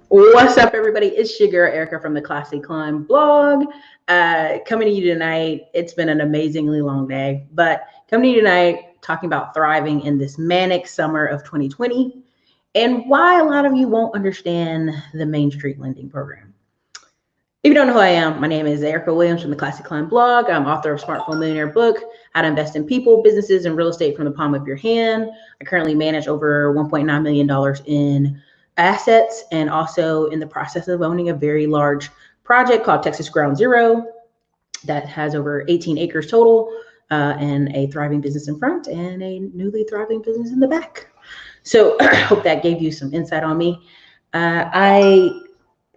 What's up, everybody? It's your girl Erica from the Classy Climb blog. Coming to you tonight. It's been an amazingly long day, but coming to you tonight talking about thriving in this manic summer of 2020 and why a lot of you won't understand the Main Street lending program. If you don't know who I am, my name is Erica Williams from the Classy Climb blog. I'm author of Smartphone Millionaire book, How to Invest in People, Businesses, and Real Estate from the Palm of Your Hand. I currently manage over $1.9 million in assets and also in the process of owning a very large project called Texas Ground Zero that has over 18 acres total and a thriving business in front and a newly thriving business in the back. So I hope that gave you some insight on me. I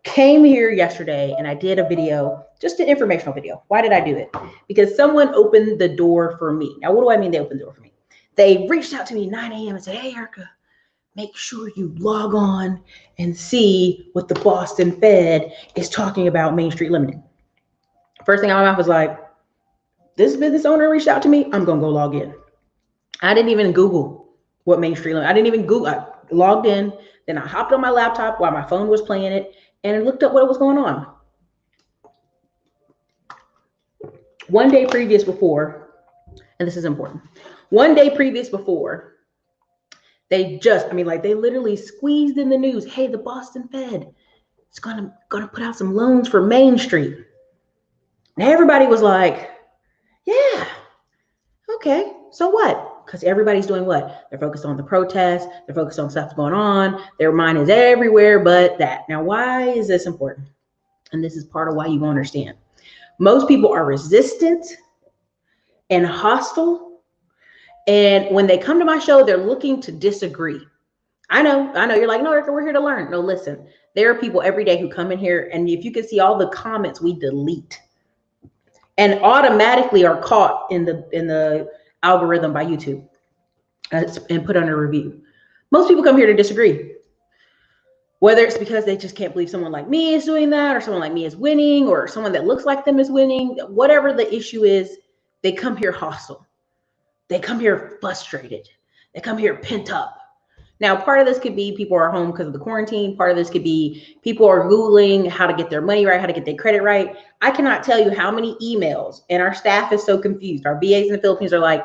came here yesterday and I did a video, just an informational video. Why did I do it? Because someone opened the door for me. Now, what do I mean they opened the door for me? They reached out to me 9 a.m. and said, "Hey, Erica, make sure you log on and see what the Boston Fed is talking about Main Street lending." First thing out of my mouth was like, this business owner reached out to me, I'm gonna go log in. I didn't even Google what Main Street lending. I didn't even Google. I logged in, then I hopped on my laptop while my phone was playing it and looked up what was going on. One day previous before, and this is important, one day previous before, they literally squeezed in the news, hey, the Boston Fed is gonna put out some loans for Main Street. And everybody was like, yeah, okay, so what? Because everybody's doing what? They're focused on the protests, they're focused on stuff going on, their mind is everywhere but that. Now, why is this important? And this is part of why you won't understand. Most people are resistant and hostile. And when they come to my show, they're looking to disagree. I know. You're like, no, Erica, we're here to learn. No, listen, there are people every day who come in here, and if you can see all the comments we delete and automatically are caught in the algorithm by YouTube and put on a review. Most people come here to disagree. Whether it's because they just can't believe someone like me is doing that, or someone like me is winning, or someone that looks like them is winning, whatever the issue is, they come here hostile. They come here frustrated. They come here pent up. Now, part of this could be people are home because of the quarantine. Part of this could be people are Googling how to get their money right, how to get their credit right. I cannot tell you how many emails, and our staff is so confused. Our BAs in the Philippines are like,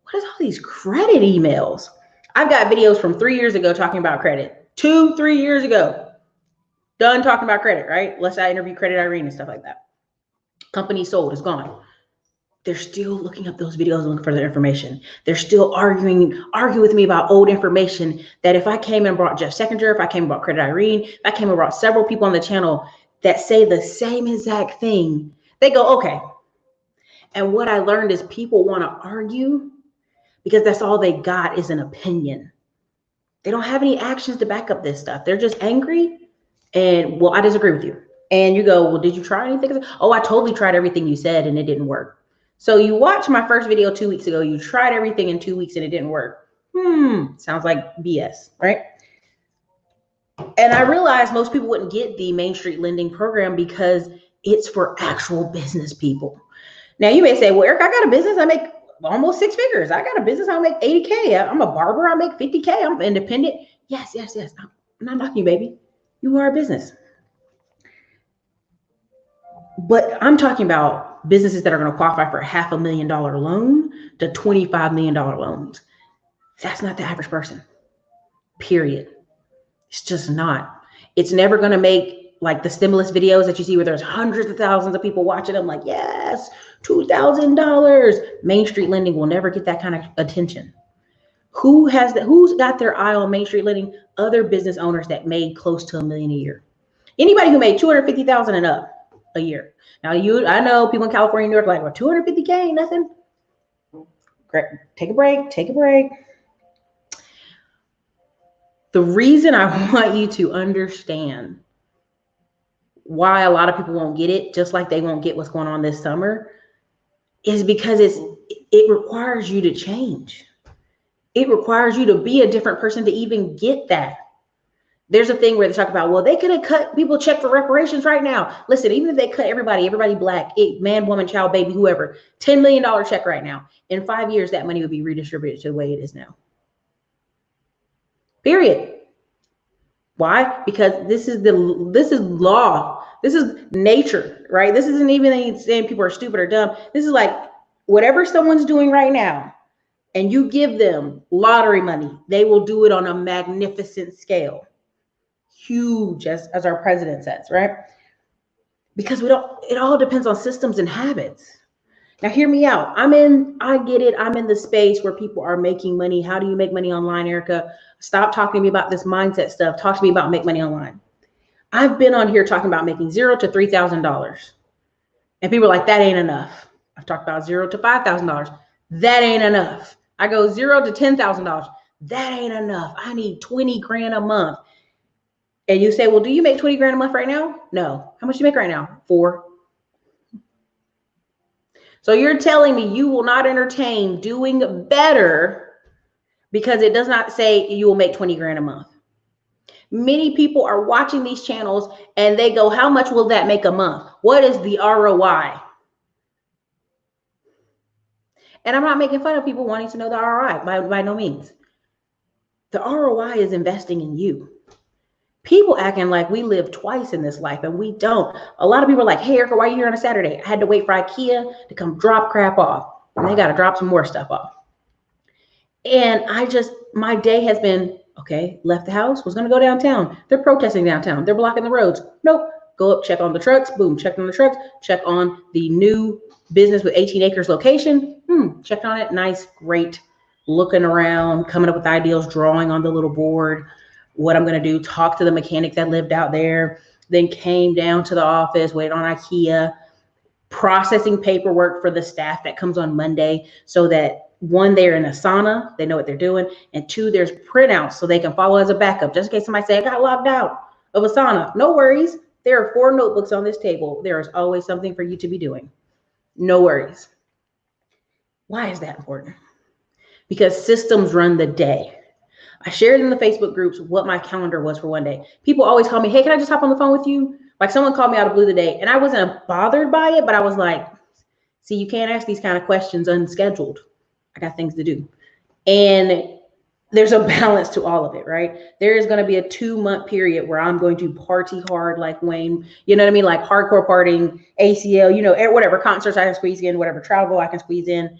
what is all these credit emails? I've got videos from 3 years ago talking about credit. 2-3 years ago. Done talking about credit, right? Let's say I interview Credit Irene and stuff like that. Company sold, is gone. They're still looking up those videos and looking for their information. They're still arguing with me about old information that if I came and brought Jeff Seconder, if I came and brought Credit Irene, if I came and brought several people on the channel that say the same exact thing, they go, okay. And what I learned is people want to argue because that's all they got is an opinion. They don't have any actions to back up this stuff. They're just angry and, well, I disagree with you. And you go, well, did you try anything? Oh, I totally tried everything you said and it didn't work. So you watched my first video 2 weeks ago. You tried everything in 2 weeks and it didn't work. Sounds like BS, right? And I realized most people wouldn't get the Main Street lending program because it's for actual business people. Now you may say, well, Eric, I got a business. I make almost 6 figures. I got a business. I make 80K. I'm a barber. I make 50K. I'm independent. Yes. I'm not knocking you, baby. You are a business. But I'm talking about businesses that are going to qualify for a $500,000 loan to $25 million loans. That's not the average person, period. It's just not. It's never going to make like the stimulus videos that you see where there's hundreds of thousands of people watching them like, yes, $2,000. Main Street lending will never get that kind of attention. Who's got their eye on Main Street lending? Other business owners that made close to $1 million a year. Anybody who made $250,000 and up a year. Now I know people in California, New York, like, well, $250K ain't nothing. Great. Take a break. The reason I want you to understand why a lot of people won't get it, just like they won't get what's going on this summer, is because it requires you to change. It requires you to be a different person to even get that. There's a thing where they talk about, well, they could have cut people check for reparations right now. Listen, even if they cut everybody black, man, woman, child, baby, whoever, $10 million check right now. In 5 years, that money would be redistributed to the way it is now. Period. Why? Because this is law. This is nature, right? This isn't even saying people are stupid or dumb. This is like whatever someone's doing right now, and you give them lottery money, they will do it on a magnificent scale. Huge, as our president says, right? Because it all depends on systems and habits. Now hear me out. I get it. I'm in the space where people are making money. How do you make money online, Erica? Stop talking to me about this mindset stuff. Talk to me about make money online. I've been on here talking about making $0 to $3,000. And people are like, that ain't enough. I've talked about $0 to $5,000. That ain't enough. I go $0 to $10,000. That ain't enough. I need 20 grand a month. And you say, well, do you make 20 grand a month right now? No. How much do you make right now? 4. So you're telling me you will not entertain doing better because it does not say you will make 20 grand a month. Many people are watching these channels and they go, how much will that make a month? What is the ROI? And I'm not making fun of people wanting to know the ROI by no means. The ROI is investing in you. People acting like we live twice in this life, and we don't. A lot of people are like, hey, Erica, why are you here on a Saturday? I had to wait for IKEA to come drop crap off. And they got to drop some more stuff off. And my day has been, okay, left the house, was going to go downtown. They're protesting downtown. They're blocking the roads. Nope. Go up, check on the trucks. Boom, check on the trucks. Check on the new business with 18 acres location. Checked on it. Nice, great. Looking around, coming up with ideas, drawing on the little board. What I'm going to do, talk to the mechanic that lived out there, then came down to the office, waited on IKEA, processing paperwork for the staff that comes on Monday so that 1, they're in Asana, they know what they're doing, and 2, there's printouts so they can follow as a backup, just in case somebody say, I got logged out of Asana. No worries. There are 4 notebooks on this table. There is always something for you to be doing. No worries. Why is that important? Because systems run the day. I shared in the Facebook groups what my calendar was for one day. People always call me, hey, can I just hop on the phone with you? Like someone called me out of blue today and I wasn't bothered by it, but I was like, see, you can't ask these kind of questions unscheduled. I got things to do. And there's a balance to all of it, right? There is going to be a 2-month period where I'm going to party hard like Wayne, you know what I mean? Like hardcore partying, ACL, whatever concerts I can squeeze in, whatever travel I can squeeze in.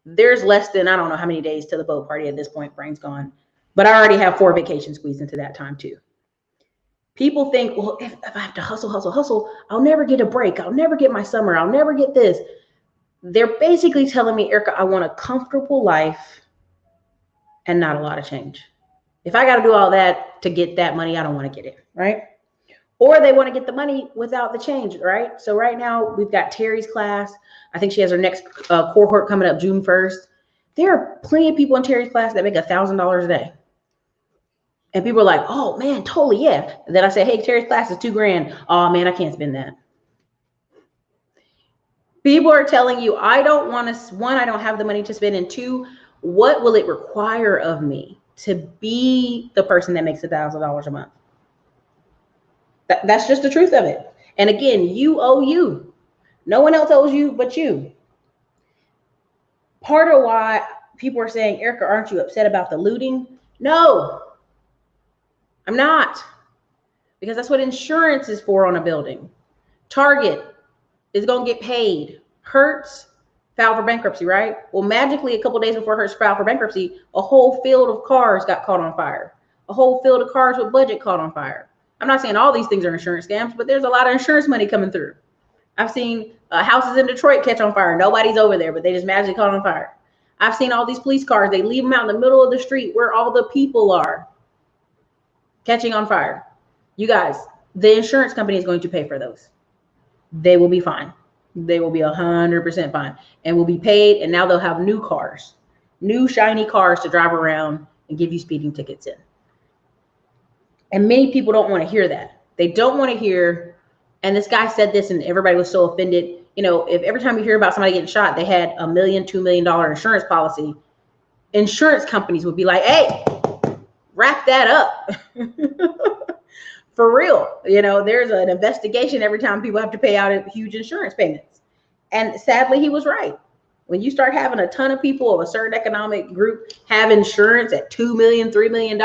There's less than, I don't know how many days to the boat party at this point, brain's gone. But I already have 4 vacations squeezed into that time too. People think, well, if I have to hustle, I'll never get a break. I'll never get my summer. I'll never get this. They're basically telling me, Erica, I want a comfortable life and not a lot of change. If I got to do all that to get that money, I don't want to get it, right? Or they want to get the money without the change, right? So right now we've got Terry's class. I think she has her next cohort coming up June 1st. There are plenty of people in Terry's class that make $1,000 a day. And people are like, oh man, totally, yeah. And then I say, hey, Terry's class is $2 grand. Oh man, I can't spend that. People are telling you, I don't want to, 1, I don't have the money to spend, and 2, what will it require of me to be the person that makes $1,000 a month? That's just the truth of it. And again, you owe you. No one else owes you but you. Part of why people are saying, Erica, aren't you upset about the looting? No. I'm not, because that's what insurance is for on a building. Target is going to get paid. Hertz filed for bankruptcy, right? Well, magically, a couple days before Hertz filed for bankruptcy, a whole field of cars got caught on fire. A whole field of cars with budget caught on fire. I'm not saying all these things are insurance scams, but there's a lot of insurance money coming through. I've seen houses in Detroit catch on fire. Nobody's over there, but they just magically caught on fire. I've seen all these police cars. They leave them out in the middle of the street where all the people are, catching on fire. You guys, the insurance company is going to pay for those. They will be fine. They will be 100% fine and will be paid. And now they'll have new cars, new shiny cars to drive around and give you speeding tickets in. And many people don't want to hear that. They don't want to hear. And this guy said this and everybody was so offended. If every time you hear about somebody getting shot, they had $1 million, $2 million insurance policy, insurance companies would be like, hey, wrap that up. For real. There's an investigation every time people have to pay out huge insurance payments. And sadly, he was right. When you start having a ton of people of a certain economic group have insurance at $2 million, $3 million,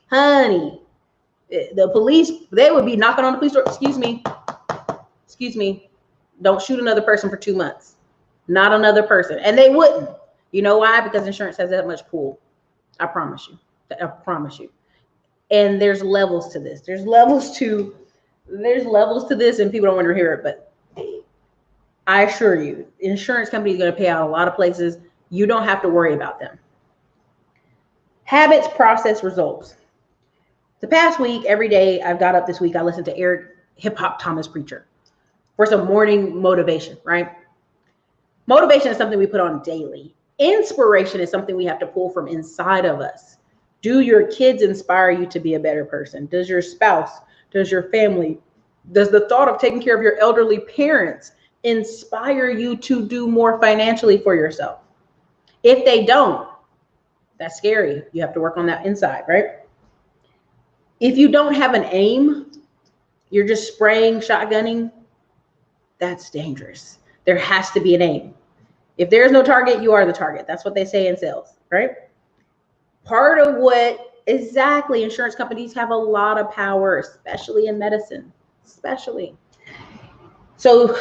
honey, The police, they would be knocking on the police door. Excuse me, don't shoot another person for 2 months. Not another person. And they wouldn't. You know why? Because insurance has that much pull. I promise you. And there's levels to this. There's levels to this, and people don't want to hear it, but I assure you, insurance company is going to pay out a lot of places. You don't have to worry about them. Habits, process, results. The past week, every day I've got up this week, I listened to Eric Hip Hop Thomas Preacher for some morning motivation, right? Motivation is something we put on daily. Inspiration is something we have to pull from inside of us. Do your kids inspire you to be a better person? Does your spouse, does your family, does the thought of taking care of your elderly parents inspire you to do more financially for yourself? If they don't, that's scary. You have to work on that inside, right? If you don't have an aim, you're just spraying, shotgunning, that's dangerous. There has to be an aim. If there's no target, you are the target. That's what they say in sales, right? Part of what exactly insurance companies have a lot of power, especially in medicine, especially. So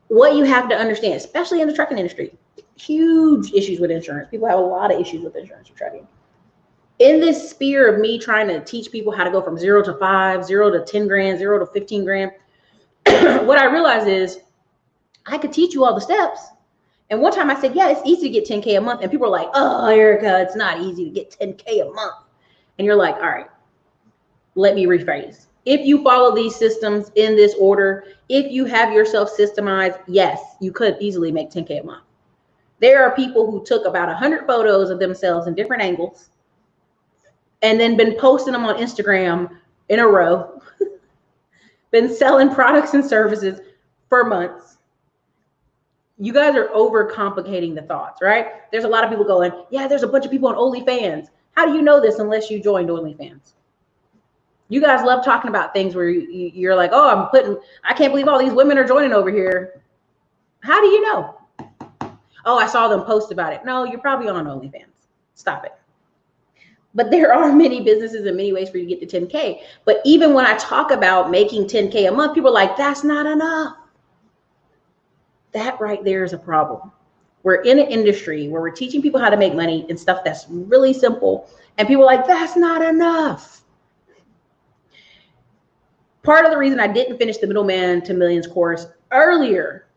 what you have to understand, especially in the trucking industry, huge issues with insurance. People have a lot of issues with insurance for trucking. In this sphere of me trying to teach people how to go from 0 to 5, 0 to 10 grand, 0 to 15 grand, what I realized is I could teach you all the steps. And one time I said, yeah, it's easy to get 10K a month. And people are like, oh, Erica, it's not easy to get 10K a month. And you're like, all right, let me rephrase. If you follow these systems in this order, if you have yourself systemized, yes, you could easily make 10K a month. There are people who took about 100 photos of themselves in different angles and then been posting them on Instagram in a row, been selling products and services for months. You guys are overcomplicating the thoughts, right? There's a lot of people going, yeah, there's a bunch of people on OnlyFans. How do you know this unless you joined OnlyFans? You guys love talking about things where you're like, oh, I can't believe all these women are joining over here. How do you know? Oh, I saw them post about it. No, you're probably on OnlyFans. Stop it. But there are many businesses and many ways for you to get to 10K. But even when I talk about making 10K a month, people are like, that's not enough. That right there is a problem. We're in an industry where we're teaching people how to make money and stuff that's really simple. And people are like, that's not enough. Part of the reason I didn't finish the Middleman to Millions course earlier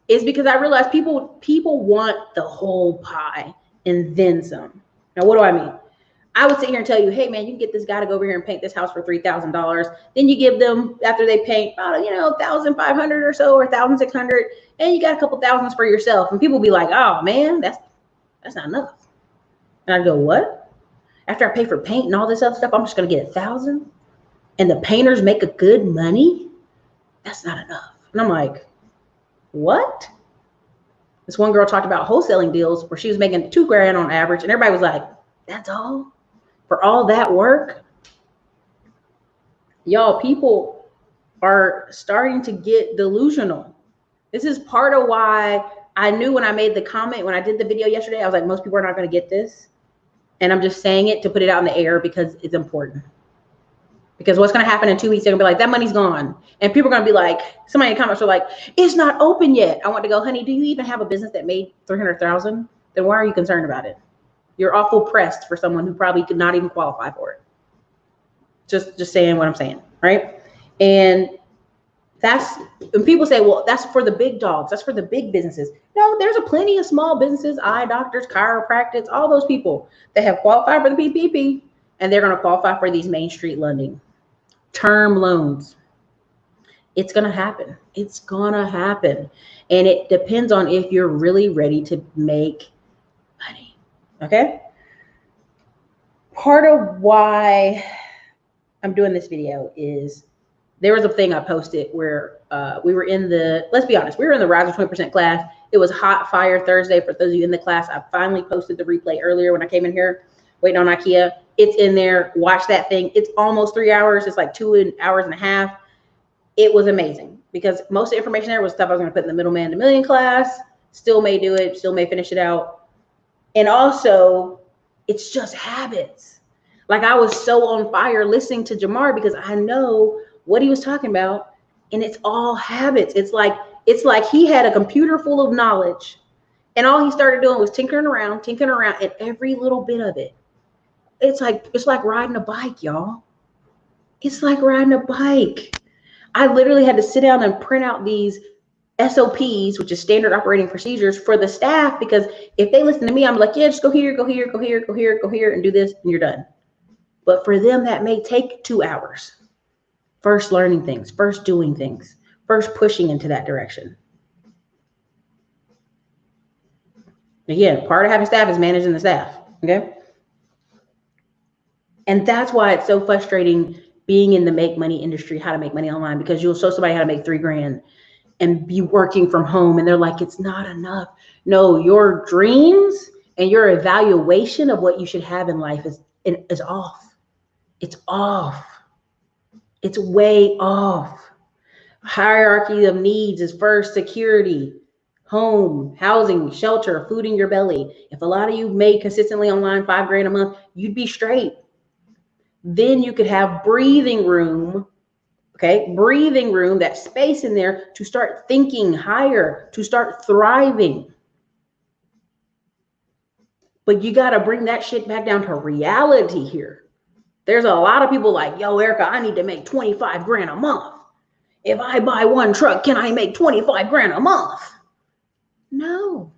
is because I realized people want the whole pie and then some. Now, what do I mean? I would sit here and tell you, hey, man, you can get this guy to go over here and paint this house for $3,000. Then you give them, after they paint, about, $1,500 or so, or $1,600, and you got a couple thousands for yourself. And people be like, oh, man, that's not enough. And I go, what? After I pay for paint and all this other stuff, I'm just going to get $1,000? And the painters make a good money? That's not enough. And I'm like, what? This one girl talked about wholesaling deals where she was making $2,000 on average, and everybody was like, that's all? For all that work? Y'all, people are starting to get delusional. This is part of why I knew when I made the comment, when I did the video yesterday, I was like, most people are not going to get this. And I'm just saying it to put it out in the air because it's important. Because what's going to happen in 2 weeks, they're going to be like, that money's gone. And people are going to be like, somebody in the comments are like, it's not open yet. I want to go, honey, do you even have a business that made $300,000? Then why are you concerned about it? You're awful pressed for someone who probably could not even qualify for it. Just saying what I'm saying, right? And when people say, well, that's for the big dogs. That's for the big businesses. No, there's a plenty of small businesses, eye doctors, chiropractors, all those people that have qualified for the PPP, and they're going to qualify for these Main Street lending term loans. It's going to happen. It's going to happen. And it depends on if you're really ready to make money. Okay. Part of why I'm doing this video is there was a thing I posted where we were in let's be honest, we were in the Rise of 20% class. It was hot fire Thursday for those of you in the class. I finally posted the replay earlier when I came in here waiting on IKEA. It's in there. Watch that thing. It's almost 3 hours. It's like 2 hours and a half. It was amazing because most of the information there was stuff I was going to put in the Middleman to Million class. Still may do it. Still may finish it out. And also, it's just habits. Like I was so on fire listening to Jamar because I know what he was talking about, and it's all habits. It's like he had a computer full of knowledge, and all he started doing was tinkering around, and every little bit of it. It's like riding a bike, y'all. It's like riding a bike. I literally had to sit down and print out these SOPs, which is standard operating procedures for the staff, because if they listen to me, I'm like, yeah, just go here, go here, go here, go here, go here, and do this, and you're done. But for them, that may take 2 hours. First learning things, first doing things, first pushing into that direction. Again, part of having staff is managing the staff, okay? And that's why it's so frustrating being in the make money industry, how to make money online, because you'll show somebody how to make $3,000 and be working from home, and they're like, it's not enough. No, your dreams and your evaluation of what you should have in life is off. It's off. It's way off. Hierarchy of needs is first security, home, housing, shelter, food in your belly. If a lot of you made consistently online $5,000 a month, you'd be straight. Then you could have breathing room, okay? Breathing room, that space in there to start thinking higher, to start thriving. But you got to bring that shit back down to reality here. There's a lot of people like, yo, Erica, I need to make $25,000 a month. If I buy one truck, can I make $25,000 a month? No.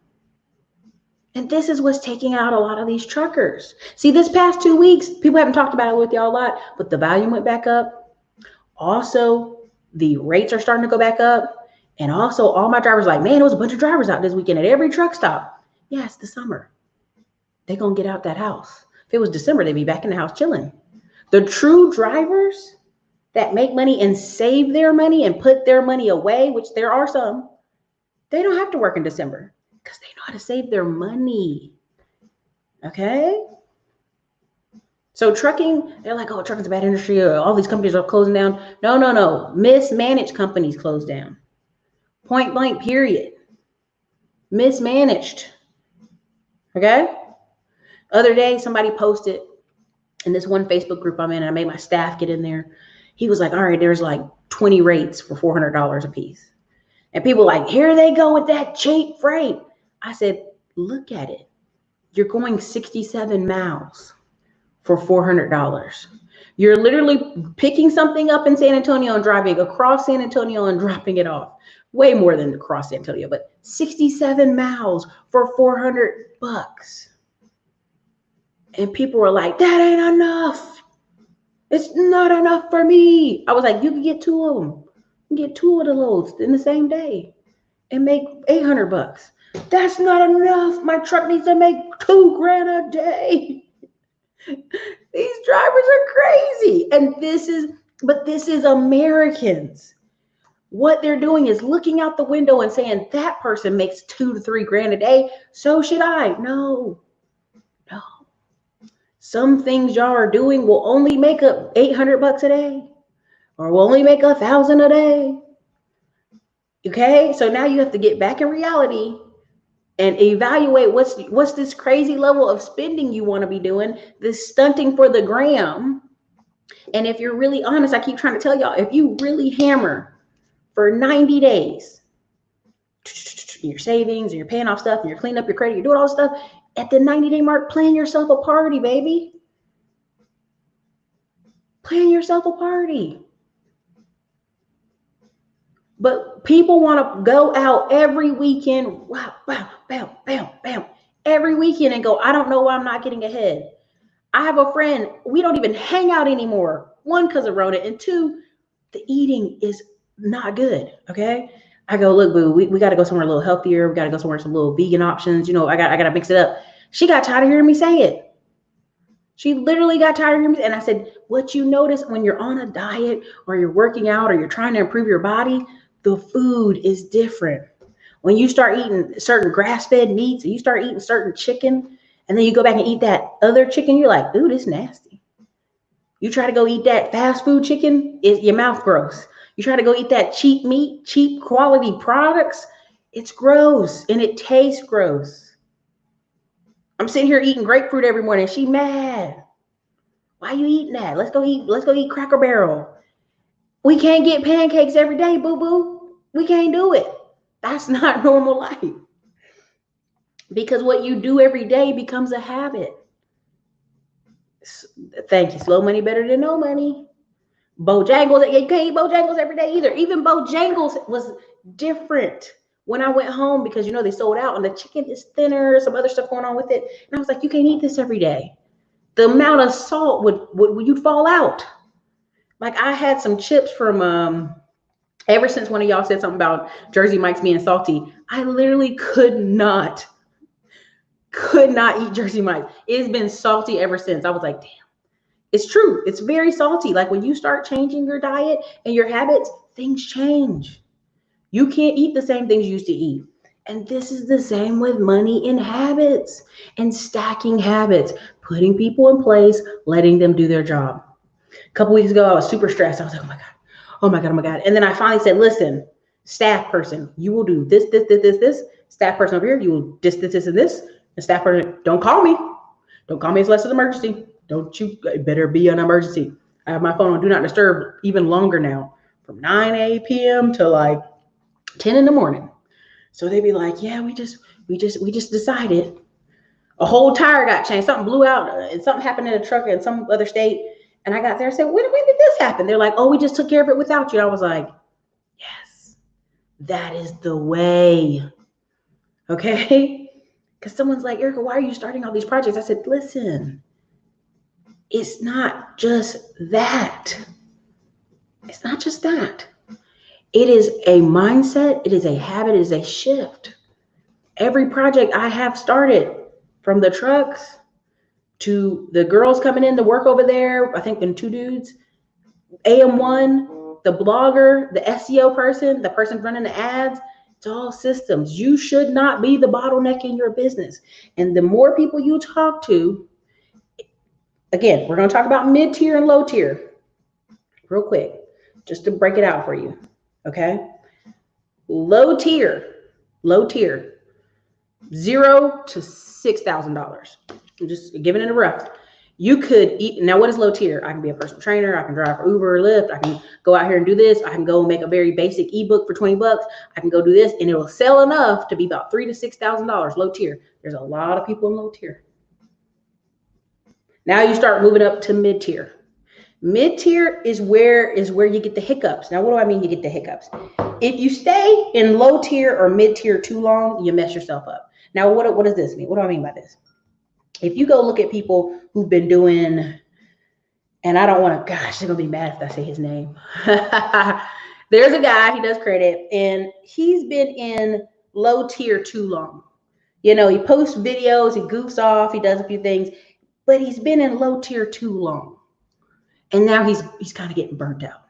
And this is what's taking out a lot of these truckers. See, this past 2 weeks, people haven't talked about it with y'all a lot, but the volume went back up. Also, the rates are starting to go back up. And also, all my drivers are like, man, there was a bunch of drivers out this weekend at every truck stop. Yeah, it's the summer. They're going to get out that house. If it was December, they'd be back in the house chilling. The true drivers that make money and save their money and put their money away, which there are some, they don't have to work in December because they know how to save their money. Okay? So trucking, they're like, oh, trucking's a bad industry, or all these companies are closing down. No. Mismanaged companies close down. Point blank, period. Mismanaged. Okay? Other day, somebody posted in this one Facebook group I'm in, and I made my staff get in there. He was like, all right, there's like 20 rates for $400 a piece. And people like, here they go with that cheap freight. I said, look at it. You're going 67 miles for $400. You're literally picking something up in San Antonio and driving across San Antonio and dropping it off. Way more than across San Antonio, but 67 miles for $400. And people were like, that ain't enough. It's not enough for me. I was like, you can get 2 of them. You can get 2 of the loads in the same day and make $800. That's not enough. My truck needs to make $2,000 a day. These drivers are crazy. And this is Americans. What they're doing is looking out the window and saying, that person makes $2,000 to $3,000 a day. So should I. No. Some things y'all are doing will only make up $800 a day, or will only make $1,000 a day. Okay, so now you have to get back in reality and evaluate what's this crazy level of spending you want to be doing, this stunting for the gram. And if you're really honest, I keep trying to tell y'all, if you really hammer for 90 days, your savings, and you're paying off stuff, and you're cleaning up your credit, you're doing all this stuff, at the 90-day mark, plan yourself a party, baby. Plan yourself a party. But people want to go out every weekend, wow, bam, bam, bam, bam, every weekend and go, I don't know why I'm not getting ahead. I have a friend, we don't even hang out anymore. 1, because of Rona, and 2, the eating is not good, okay? I go, look, boo, we got to go somewhere a little healthier. We got to go somewhere some little vegan options. You know, I got to mix it up. She got tired of hearing me say it. She literally got tired of hearing me. And I said, what you notice when you're on a diet or you're working out or you're trying to improve your body, the food is different. When you start eating certain grass-fed meats, and you start eating certain chicken, and then you go back and eat that other chicken, you're like, ooh, this nasty. You try to go eat that fast food chicken, your mouth gross. You try to go eat that cheap meat, cheap quality products, it's gross and it tastes gross. I'm sitting here eating grapefruit every morning. She mad. Why are you eating that? Let's go eat Cracker Barrel. We can't get pancakes every day, boo-boo. We can't do it. That's not normal life. Because what you do every day becomes a habit. Thank you. Slow money better than no money. Bojangles, you can't eat Bojangles every day either. Even Bojangles was different when I went home because, you know, they sold out and the chicken is thinner, some other stuff going on with it. And I was like, you can't eat this every day. The amount of salt would you'd fall out. Like I had some chips from, ever since one of y'all said something about Jersey Mike's being salty, I literally could not eat Jersey Mike's. It's been salty ever since. I was like, damn. It's true. It's very salty. Like when you start changing your diet and your habits, things change. You can't eat the same things you used to eat. And this is the same with money and habits and stacking habits, putting people in place, letting them do their job. A couple weeks ago, I was super stressed. I was like, oh my God, oh my God, oh my God. And then I finally said, listen, staff person, you will do this. Staff person over here, you will this, and this. And staff person, don't call me. Don't call me unless it's an emergency. Don't you, it better be an emergency. I have my phone on do not disturb even longer now, from 9 p.m. to like 10 in the morning. So they'd be like, yeah, we just decided a whole tire got changed. Something blew out and something happened in a truck in some other state. And I got there and said, when did this happen? They're like, oh, we just took care of it without you. I was like, yes, that is the way. Okay. Because someone's like, Erica, why are you starting all these projects? I said, listen, it's not just that. It's not just that. It is a mindset. It is a habit. It is a shift. Every project I have started, from the trucks to the girls coming in to work over there, I think, and 2 dudes, AM1, the blogger, the SEO person, the person running the ads, it's all systems. You should not be the bottleneck in your business. And the more people you talk to, again, we're going to talk about mid-tier and low tier real quick, just to break it out for you. Okay. Low tier, $0 to $6,000. I'm just giving it a rough. You could eat. Now, what is low tier? I can be a personal trainer. I can drive for Uber or Lyft. I can go out here and do this. I can go make a very basic ebook for $20. I can go do this and it will sell enough to be about $3,000 to $6,000 low tier. There's a lot of people in low tier. Now you start moving up to mid tier. Mid tier is where you get the hiccups. Now, what do I mean you get the hiccups? If you stay in low tier or mid tier too long, you mess yourself up. Now, what does this mean? What do I mean by this? If you go look at people who've been doing, and I don't want to, gosh, they're going to be mad if I say his name. There's a guy, he does credit, and he's been in low tier too long. You know, he posts videos, he goofs off, he does a few things, but he's been in low tier too long. And now he's kind of getting burnt out.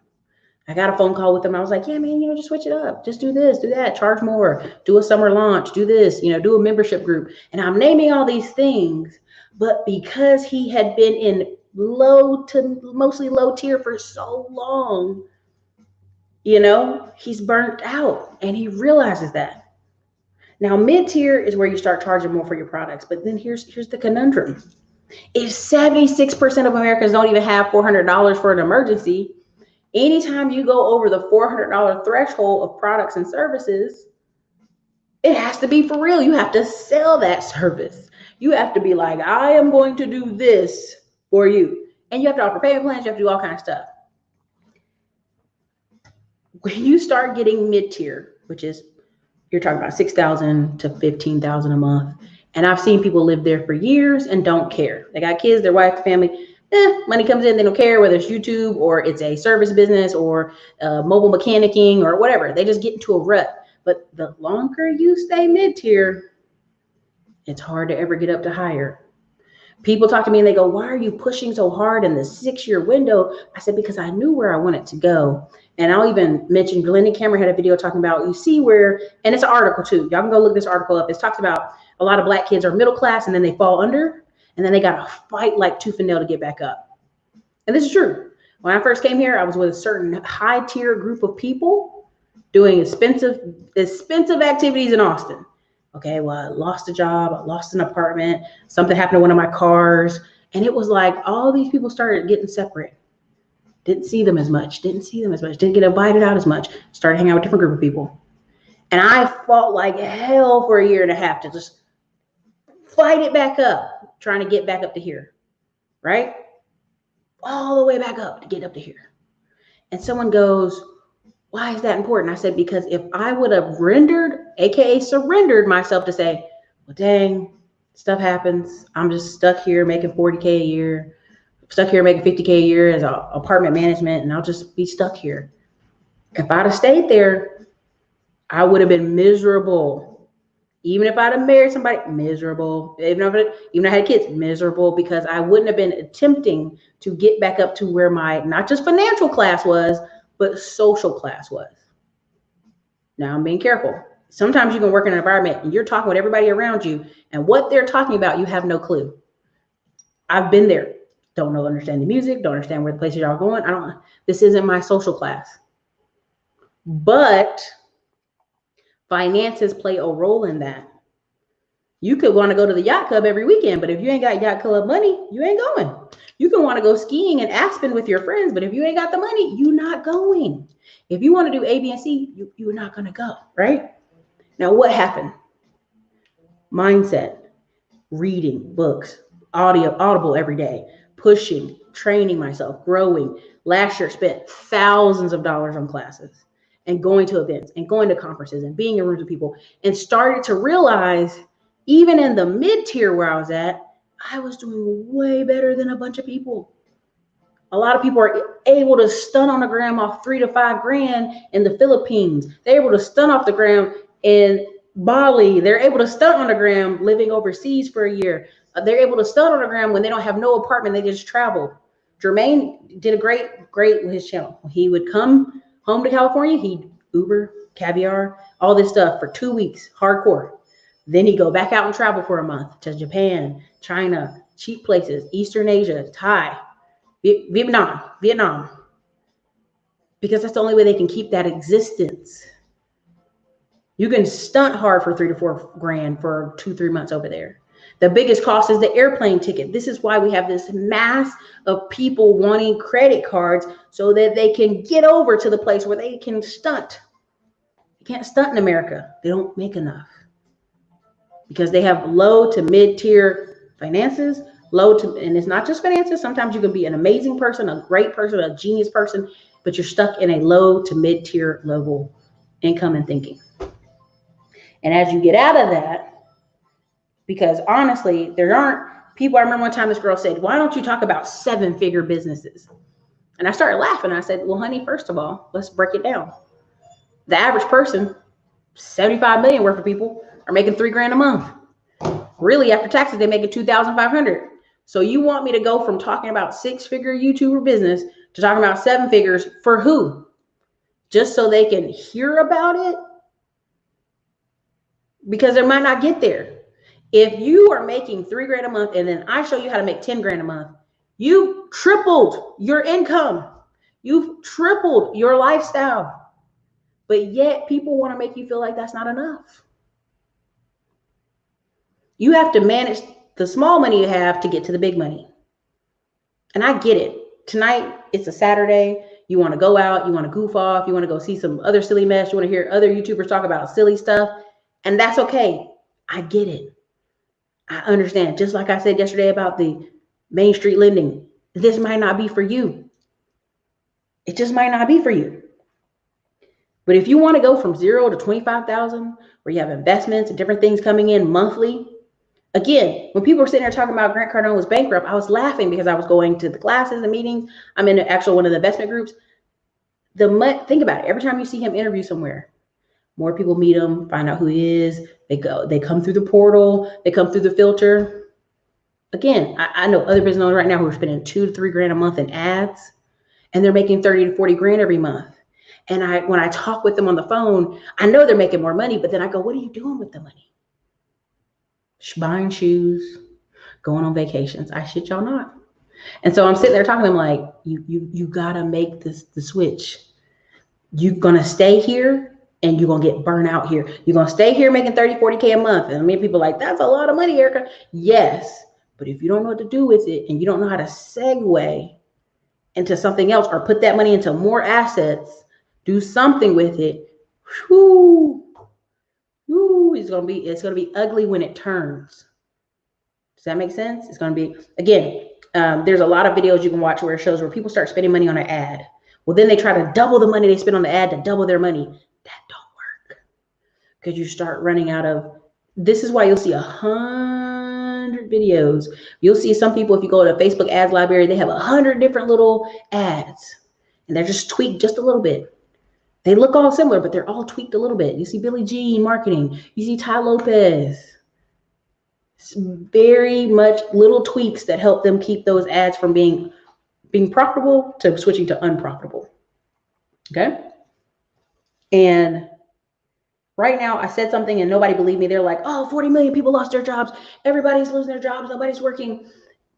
I got a phone call with him. I was like, yeah, man, just switch it up. Just do this, do that, charge more, do a summer launch, do this, do a membership group. And I'm naming all these things, but because he had been in low to mostly low tier for so long, he's burnt out and he realizes that. Now, mid tier is where you start charging more for your products. But then here's the conundrum. If 76% of Americans don't even have $400 for an emergency, anytime you go over the $400 threshold of products and services, it has to be for real. You have to sell that service. You have to be like, I am going to do this for you. And you have to offer payment plans. You have to do all kinds of stuff. When you start getting mid-tier, which is, you're talking about $6,000 to $15,000 a month. And I've seen people live there for years and don't care. They got kids, their wife, family. Money comes in, they don't care whether it's YouTube or it's a service business or mobile mechanicking or whatever. They just get into a rut. But the longer you stay mid-tier, it's hard to ever get up to higher. People talk to me and they go, why are you pushing so hard in the 6-year window? I said, because I knew where I wanted to go. And I'll even mention, Glennie Cameron had a video talking about, you see where, and it's an article too. Y'all can go look this article up. It talks about a lot of Black kids are middle class and then they fall under. And then they got to fight like tooth and nail to get back up. And this is true. When I first came here, I was with a certain high tier group of people doing expensive activities in Austin. Okay, well, I lost a job, I lost an apartment, something happened to one of my cars, And it was like all these people started getting separate. Didn't see them as much, didn't get invited out as much, started hanging out with a different group of people. And I fought like hell for a year and a half to just fight it back up, trying to get back up to here, right? All the way back up to get up to here. And someone goes, why is that important? I said, because if I would have rendered, AKA surrendered myself to say, well, dang, stuff happens. I'm just stuck here making 40K a year, stuck here making 50K a year as apartment management, and I'll just be stuck here. If I'd have stayed there, I would have been miserable. Even if I'd have married somebody, miserable. Even if I had kids, miserable, because I wouldn't have been attempting to get back up to where my, not just financial class was, but social class was. Now I'm being careful. Sometimes you can work in an environment and you're talking with everybody around you, and what they're talking about, you have no clue. I've been there. Don't know, understand the music, don't understand where the places y'all going. This isn't my social class. But finances play a role in that. You could want to go to the yacht club every weekend, but if you ain't got yacht club money, you ain't going. You can want to go skiing in Aspen with your friends, but if you ain't got the money, you're not going. If you want to do A, B, and C, you're not going to go, right? Now, what happened? Mindset, reading books, audible every day, pushing, training myself, growing. Last year, spent thousands of dollars on classes and going to events and going to conferences and being in rooms with people, and started to realize, even in the mid-tier where I was at, I was doing way better than a bunch of people. A lot of people are able to stunt on the gram off $3 to $5 grand in the Philippines. They're able to stunt off the gram in Bali. They're able to stunt on the gram living overseas for a year. They're able to stunt on the gram when they don't have no apartment. They just travel. Jermaine did a great with his channel. He would come home to California. He'd Uber, caviar, all this stuff for 2 weeks, hardcore. Then he'd go back out and travel for a month to Japan, China, cheap places, Eastern Asia, Thai, Vietnam, because that's the only way they can keep that existence. You can stunt hard for $3 to $4 grand for 2-3 months over there. The biggest cost is the airplane ticket. This is why we have this mass of people wanting credit cards so that they can get over to the place where they can stunt. You can't stunt in America. They don't make enough because they have low to mid-tier finances, and it's not just finances. Sometimes you can be an amazing person, a great person, a genius person, but you're stuck in a low to mid-tier level income and thinking. And as you get out of that, because honestly, there aren't people. I remember one time this girl said, why don't you talk about 7-figure businesses? And I started laughing. I said, well, honey, first of all, let's break it down. The average person, 75 million worth of people, are making $3 grand a month. Really, after taxes, they make it $2,500. So you want me to go from talking about 6-figure YouTuber business to talking about 7 figures for who? Just so they can hear about it? Because they might not get there. If you are making $3 grand a month and then I show you how to make 10 grand a month, you tripled your income. You've tripled your lifestyle. But yet people want to make you feel like that's not enough. You have to manage the small money you have to get to the big money. And I get it. Tonight, it's a Saturday. You want to go out. You want to goof off. You want to go see some other silly mess. You want to hear other YouTubers talk about silly stuff. And that's okay. I get it. I understand. Just like I said yesterday about the Main Street lending, this might not be for you. It just might not be for you. But if you want to go from 0 to 25,000, where you have investments and different things coming in monthly, again, when people were sitting there talking about Grant Cardone was bankrupt, I was laughing because I was going to the classes and meetings. I'm in one of the investment groups. Think about it. Every time you see him interview somewhere, more people meet him, find out who he is. They come through the portal. They come through the filter. Again, I know other business owners right now who are spending $2 to $3 grand a month in ads, and they're making 30 to 40 grand every month. And when I talk with them on the phone, I know they're making more money, but then I go, what are you doing with the money? Buying shoes, going on vacations. I shit y'all not. And so I'm sitting there talking to them like, you gotta make the switch. You're gonna stay here and you're gonna get burnt out here. You're gonna stay here making 30, 40K a month. And many people are like, that's a lot of money, Erica. Yes, But if you don't know what to do with it and you don't know how to segue into something else or put that money into more assets, do something with it, whoo, it's gonna be ugly when it turns. Does that make sense? It's gonna be, again, there's a lot of videos you can watch where it shows where people start spending money on an ad. Well, then they try to double the money they spend on the ad to double their money. That don't work, because you start running out of. This is why you'll see 100 videos. You'll see some people, if you go to Facebook ads library, they have 100 different little ads, and they're just tweaked just a little bit. They look all similar, but they're all tweaked a little bit. You see Billie Jean marketing. You see Ty Lopez. It's very much little tweaks that help them keep those ads from being profitable to switching to unprofitable. Okay? And right now, I said something and nobody believed me. They're like, oh, 40 million people lost their jobs. Everybody's losing their jobs. Nobody's working.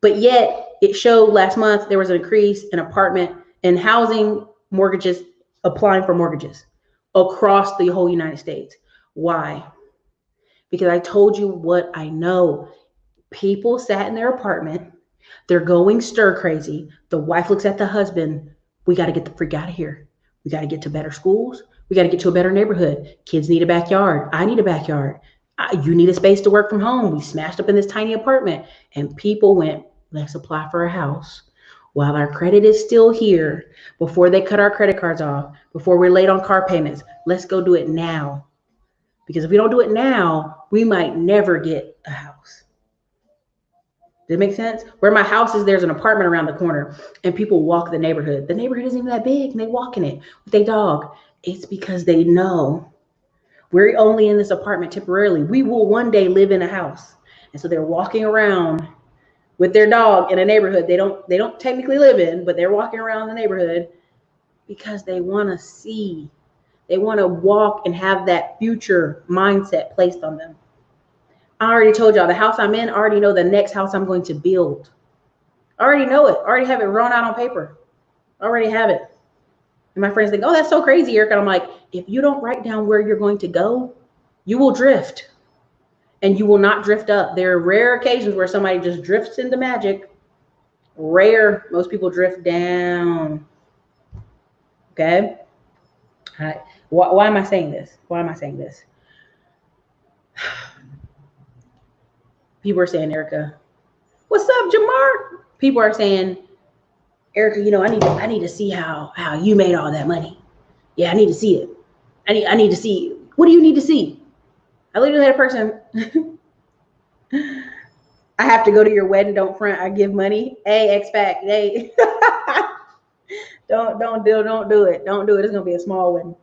But yet, it showed last month there was an increase in apartment and housing mortgages, applying for mortgages across the whole United States. Why? Because I told you what I know. People sat in their apartment. They're going stir crazy. The wife looks at the husband. We got to get the freak out of here. We got to get to better schools. We got to get to a better neighborhood. Kids need a backyard. I need a backyard. You need a space to work from home. We smashed up in this tiny apartment. And people went, let's apply for a house while our credit is still here, before they cut our credit cards off, before we're late on car payments. Let's go do it now. Because if we don't do it now, we might never get a house. Does it make sense? Where my house is, there's an apartment around the corner and people walk the neighborhood. The neighborhood isn't even that big and they walk in it with their dog. It's because they know we're only in this apartment temporarily. We will one day live in a house. And so they're walking around with their dog in a neighborhood they don't technically live in, but they're walking around the neighborhood because they want to see. They want to walk and have that future mindset placed on them. I already told y'all the house I'm in, I already know the next house I'm going to build. I already know it. I already have it drawn out on paper. I already have it. And my friends think, oh, that's so crazy, Erica. And I'm like, if you don't write down where you're going to go, you will drift. And you will not drift up. There are rare occasions where somebody just drifts into magic. Rare. Most people drift down. Okay? All right. Why am I saying this? Why am I saying this? People are saying, Erica, what's up, Jamar? People are saying, Erica, you know, I need to see how you made all that money. Yeah, I need to see it. I need to see. What do you need to see? I literally had a person. I have to go to your wedding. Don't front. I give money. Hey, expat. Hey, don't do it. Don't do it. It's gonna be a small wedding.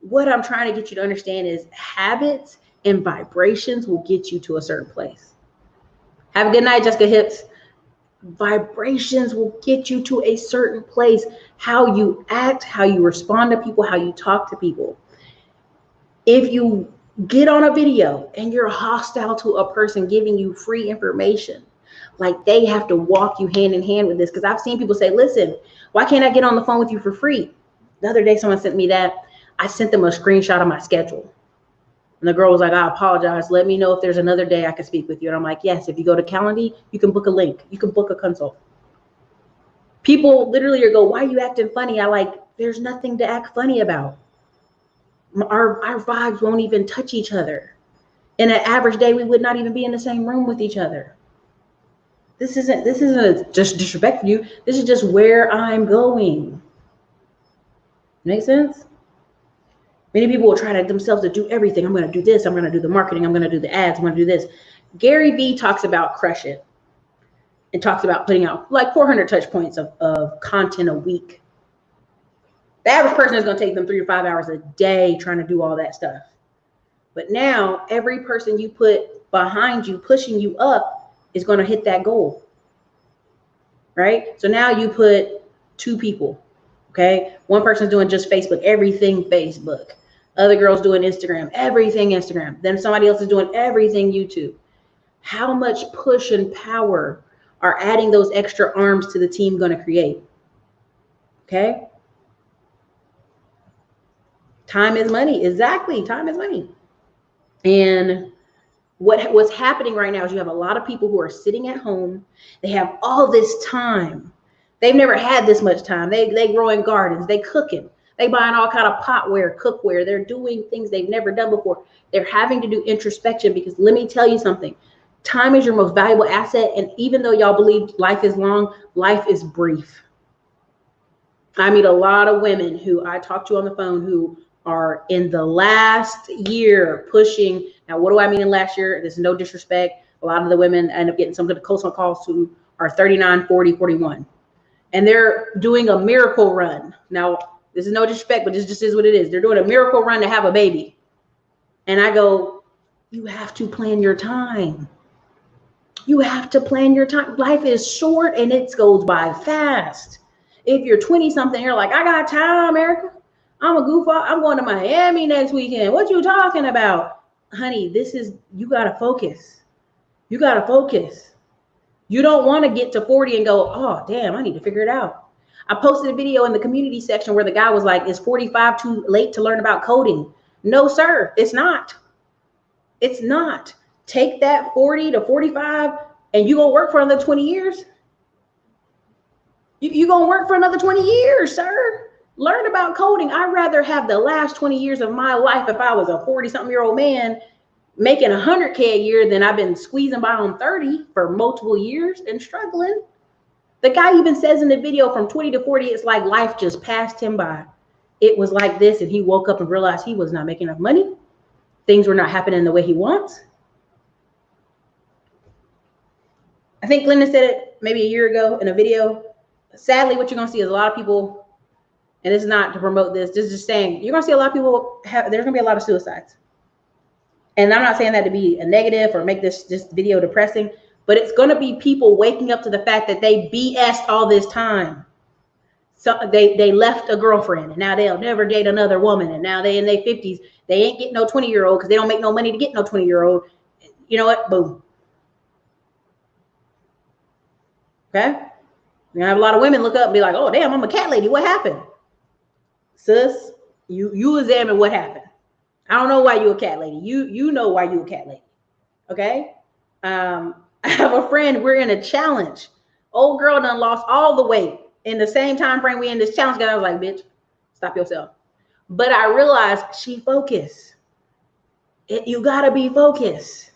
What I'm trying to get you to understand is habits and vibrations will get you to a certain place. Have a good night, Jessica Hips. Vibrations will get you to a certain place. How you act, how you respond to people, how you talk to people. If you get on a video and you're hostile to a person giving you free information, like they have to walk you hand in hand with this. Because I've seen people say, listen, why can't I get on the phone with you for free? The other day, someone sent me that. I sent them a screenshot of my schedule. And the girl was like, I apologize. Let me know if there's another day I can speak with you. And I'm like, yes, if you go to Calendly, you can book a link. You can book a consult. People literally go, why are you acting funny? I like, there's nothing to act funny about. Our vibes won't even touch each other. In an average day, we would not even be in the same room with each other. This isn't just disrespect for you. This is just where I'm going. Make sense? Many people will try to themselves to do everything. I'm going to do this. I'm going to do the marketing. I'm going to do the ads. I'm going to do this. Gary Vee talks about crush it and talks about putting out like 400 touch points of content a week. The average person is going to take them 3 to 5 hours a day trying to do all that stuff. But now every person you put behind you, pushing you up, is going to hit that goal. Right? So now you put 2 people. Okay? One person's doing just Facebook, everything Facebook. Other girl's doing Instagram, everything Instagram. Then somebody else is doing everything YouTube. How much push and power are adding those extra arms to the team going to create? Okay? Time is money. Exactly. Time is money. And What's happening right now is you have a lot of people who are sitting at home. They have all this time. They've never had this much time. They growing gardens, they cooking, they buying all kind of potware, cookware. They're doing things they've never done before. They're having to do introspection, because let me tell you something. Time is your most valuable asset. And even though y'all believe life is long, life is brief. I meet a lot of women who I talk to on the phone who are in the last year pushing. Now, what do I mean in last year? There's no disrespect. A lot of the women end up getting some good close on calls who are 39, 40, 41. And they're doing a miracle run. Now, this is no disrespect, but this just is what it is. They're doing a miracle run to have a baby. And I go, you have to plan your time. You have to plan your time. Life is short and it goes by fast. If you're 20 something, you're like, I got time, Erica. I'm a goof off. I'm going to Miami next weekend. What you talking about? Honey, you got to focus. You got to focus. You don't want to get to 40 and go, oh, damn, I need to figure it out. I posted a video in the community section where the guy was like, is 45 too late to learn about coding? No, sir, it's not. It's not. Take that 40 to 45 and you go work for another 20 years. You gonna work for another 20 years, sir. Learn about coding. I'd rather have the last 20 years of my life, if I was a 40-something-year-old man making $100K a year, than I've been squeezing by on 30 for multiple years and struggling. The guy even says in the video, from 20 to 40, it's like life just passed him by. It was like this, and he woke up and realized he was not making enough money. Things were not happening the way he wants. I think Glenda said it maybe a year ago in a video. Sadly, what you're going to see is a lot of people, and it's not to promote this, just saying, you're going to see a lot of people there's going to be a lot of suicides. And I'm not saying that to be a negative or make this video depressing, but it's going to be people waking up to the fact that they BS'd all this time. So they left a girlfriend and now they'll never date another woman. And now they in their 50s, they ain't getting no 20-year-old because they don't make no money to get no 20-year-old. You know what? Boom. Okay? You're gonna have a lot of women look up and be like, oh, damn, I'm a cat lady. What happened? Sis, you examine what happened. I don't know why you a cat lady. You know why you a cat lady. Okay? I have a friend, we're in a challenge. Old girl done lost all the weight in the same time frame we in this challenge. I was like, bitch, stop yourself. But I realized she focused. You gotta be focused.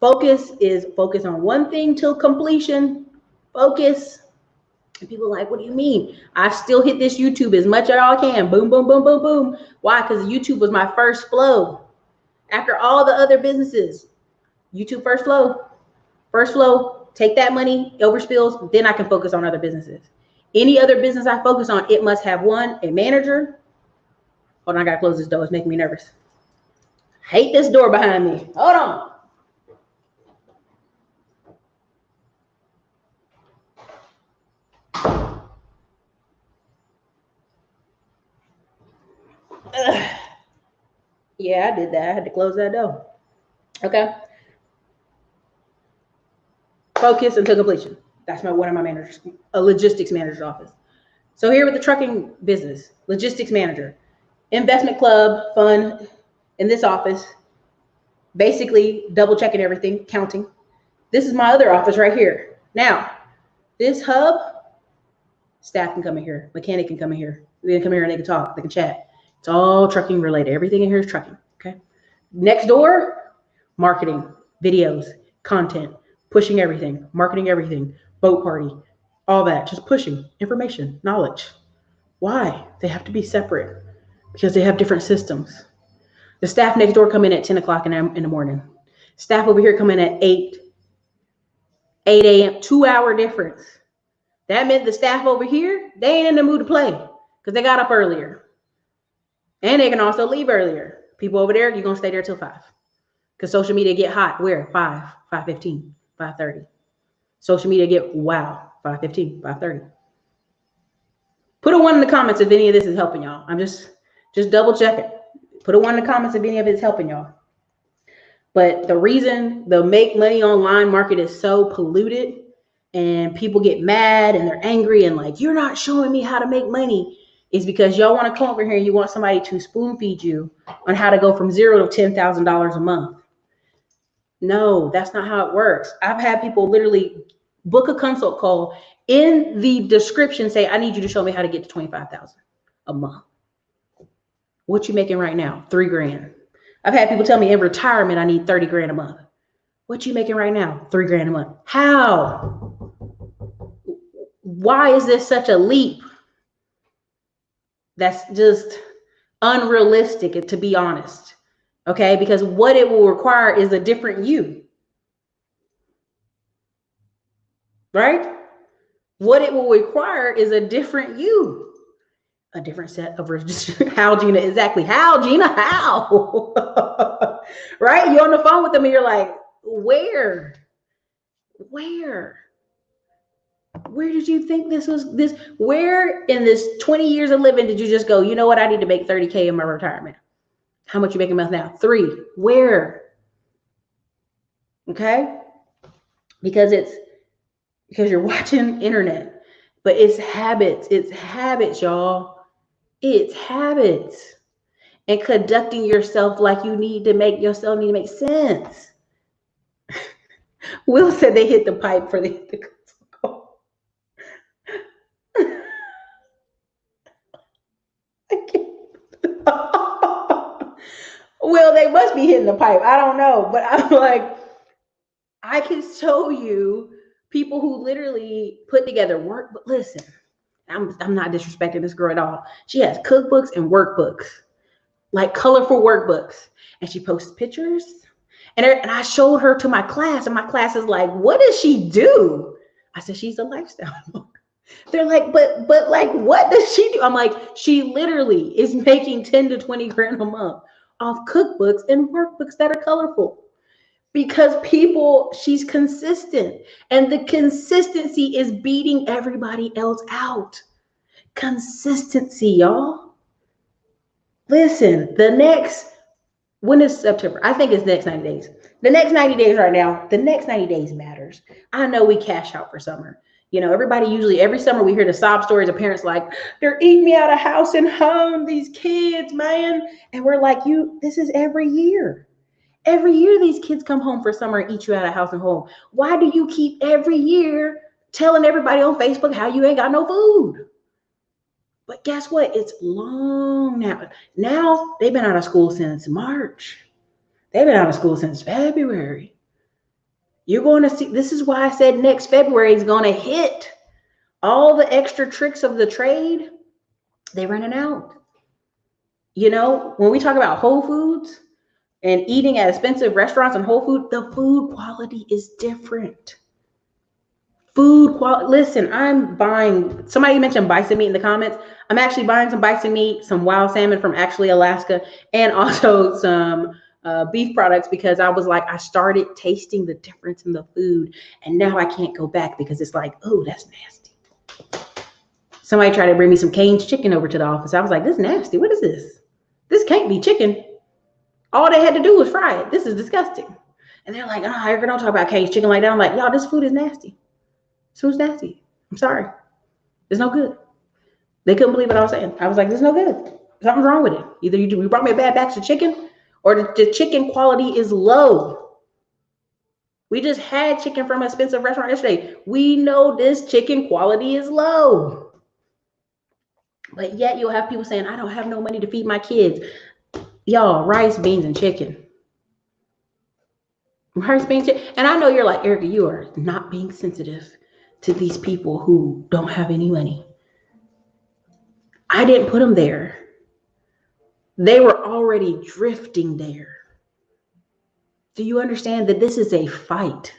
Focus is focus on one thing till completion. Focus. And people are like, what do you mean? I still hit this YouTube as much as I can. Boom, boom, boom, boom, boom. Why? Because YouTube was my first flow. After all the other businesses, YouTube first flow. First flow, take that money, overspills, then I can focus on other businesses. Any other business I focus on, it must have one, a manager. Hold on, I gotta close this door. It's making me nervous. I hate this door behind me. Hold on. Yeah, I did that. I had to close that door. Okay. Focus until completion. That's one of my managers, a logistics manager's office. So here with the trucking business, logistics manager, investment club, fund in this office, basically double checking everything, counting. This is my other office right here. Now, this hub, staff can come in here, mechanic can come in here. They can come here and they can talk, they can chat. It's all trucking related. Everything in here is trucking, okay? Next door, marketing, videos, content, pushing everything, marketing everything, boat party, all that, just pushing information, knowledge. Why? They have to be separate because they have different systems. The staff next door come in at 10 o'clock in the morning. Staff over here come in at 8 a.m., 2-hour difference. That meant the staff over here, they ain't in the mood to play because they got up earlier. And they can also leave earlier. People over there, you're going to stay there till 5. Because social media get hot. Where? 5, 5:15, 5:30. Social media get wow, 5:15, 5:30. Put a 1 in the comments if any of this is helping y'all. I'm just double checking. Put a 1 in the comments if any of it is helping y'all. But the reason the make money online market is so polluted and people get mad and they're angry and like, you're not showing me how to make money, is because y'all want to come over here and you want somebody to spoon feed you on how to go from $0 to $10,000 a month. No, that's not how it works. I've had people literally book a consult call, in the description say, I need you to show me how to get to 25,000 a month. What you making right now? 3 grand. I've had people tell me in retirement I need 30 grand a month. What you making right now? 3 grand a month. How? Why is this such a leap? That's just unrealistic, to be honest. Okay, because what it will require is a different you. Right? What it will require is a different you, a different set of how, Gina? Exactly. How, Gina? How? Right? You're on the phone with them and you're like, where did you think this was this? Where in this 20 years of living did you just go, you know what? I need to make 30K in my retirement. How much you making a month now? 3. Where? Okay. Because you're watching internet, but it's habits. It's habits, y'all. It's habits. And conducting yourself like you need to make yourself need to make sense. Will said they hit the pipe for the call. Well, they must be hitting the pipe. I don't know. But I'm like, I can show you people who literally put together work. But listen, I'm not disrespecting this girl at all. She has cookbooks and workbooks, like colorful workbooks. And she posts pictures. And I showed her to my class. And my class is like, what does she do? I said, she's a lifestyle blogger. They're like, but like, what does she do? I'm like, she literally is making 10 to 20 grand a month off cookbooks and workbooks that are colorful. Because she's consistent, and the consistency is beating everybody else out. Consistency, y'all. Listen, when is September? I think it's next 90 days. The next 90 days right now, the next 90 days matters. I know we cash out for summer. You know, everybody usually, every summer we hear the sob stories of parents like, they're eating me out of house and home, these kids, man. And we're like, this is every year. Every year these kids come home for summer and eat you out of house and home. Why do you keep every year telling everybody on Facebook how you ain't got no food? But guess what? It's long now. Now they've been out of school since March. They've been out of school since February. You're going to see, this is why I said next February is going to hit. All the extra tricks of the trade, they're running out. You know, when we talk about Whole Foods and eating at expensive restaurants and Whole Food, the food quality is different. Food quality. Listen, I'm buying, somebody mentioned bison meat in the comments. I'm actually buying some bison meat, some wild salmon from actually Alaska, and also some beef products, because I was like, I started tasting the difference in the food, and now I can't go back because it's like, oh, that's nasty. Somebody tried to bring me some Cane's chicken over to the office. I was like, this is nasty. What is this? This can't be chicken. All they had to do was fry it. This is disgusting. And they're like, oh, you're gonna talk about Cane's chicken like that. I'm like, y'all, this food is nasty. This food's nasty. I'm sorry. It's no good. They couldn't believe what I was saying. I was like, this is no good. Something's wrong with it. Either you brought me a bad batch of chicken, or the chicken quality is low. We just had chicken from an expensive restaurant yesterday. We know this chicken quality is low. But yet you'll have people saying, I don't have no money to feed my kids. Y'all, rice, beans, and chicken. Rice, beans, chicken. And I know you're like, Erica, you are not being sensitive to these people who don't have any money. I didn't put them there. They were already drifting there. Do you understand that this is a fight?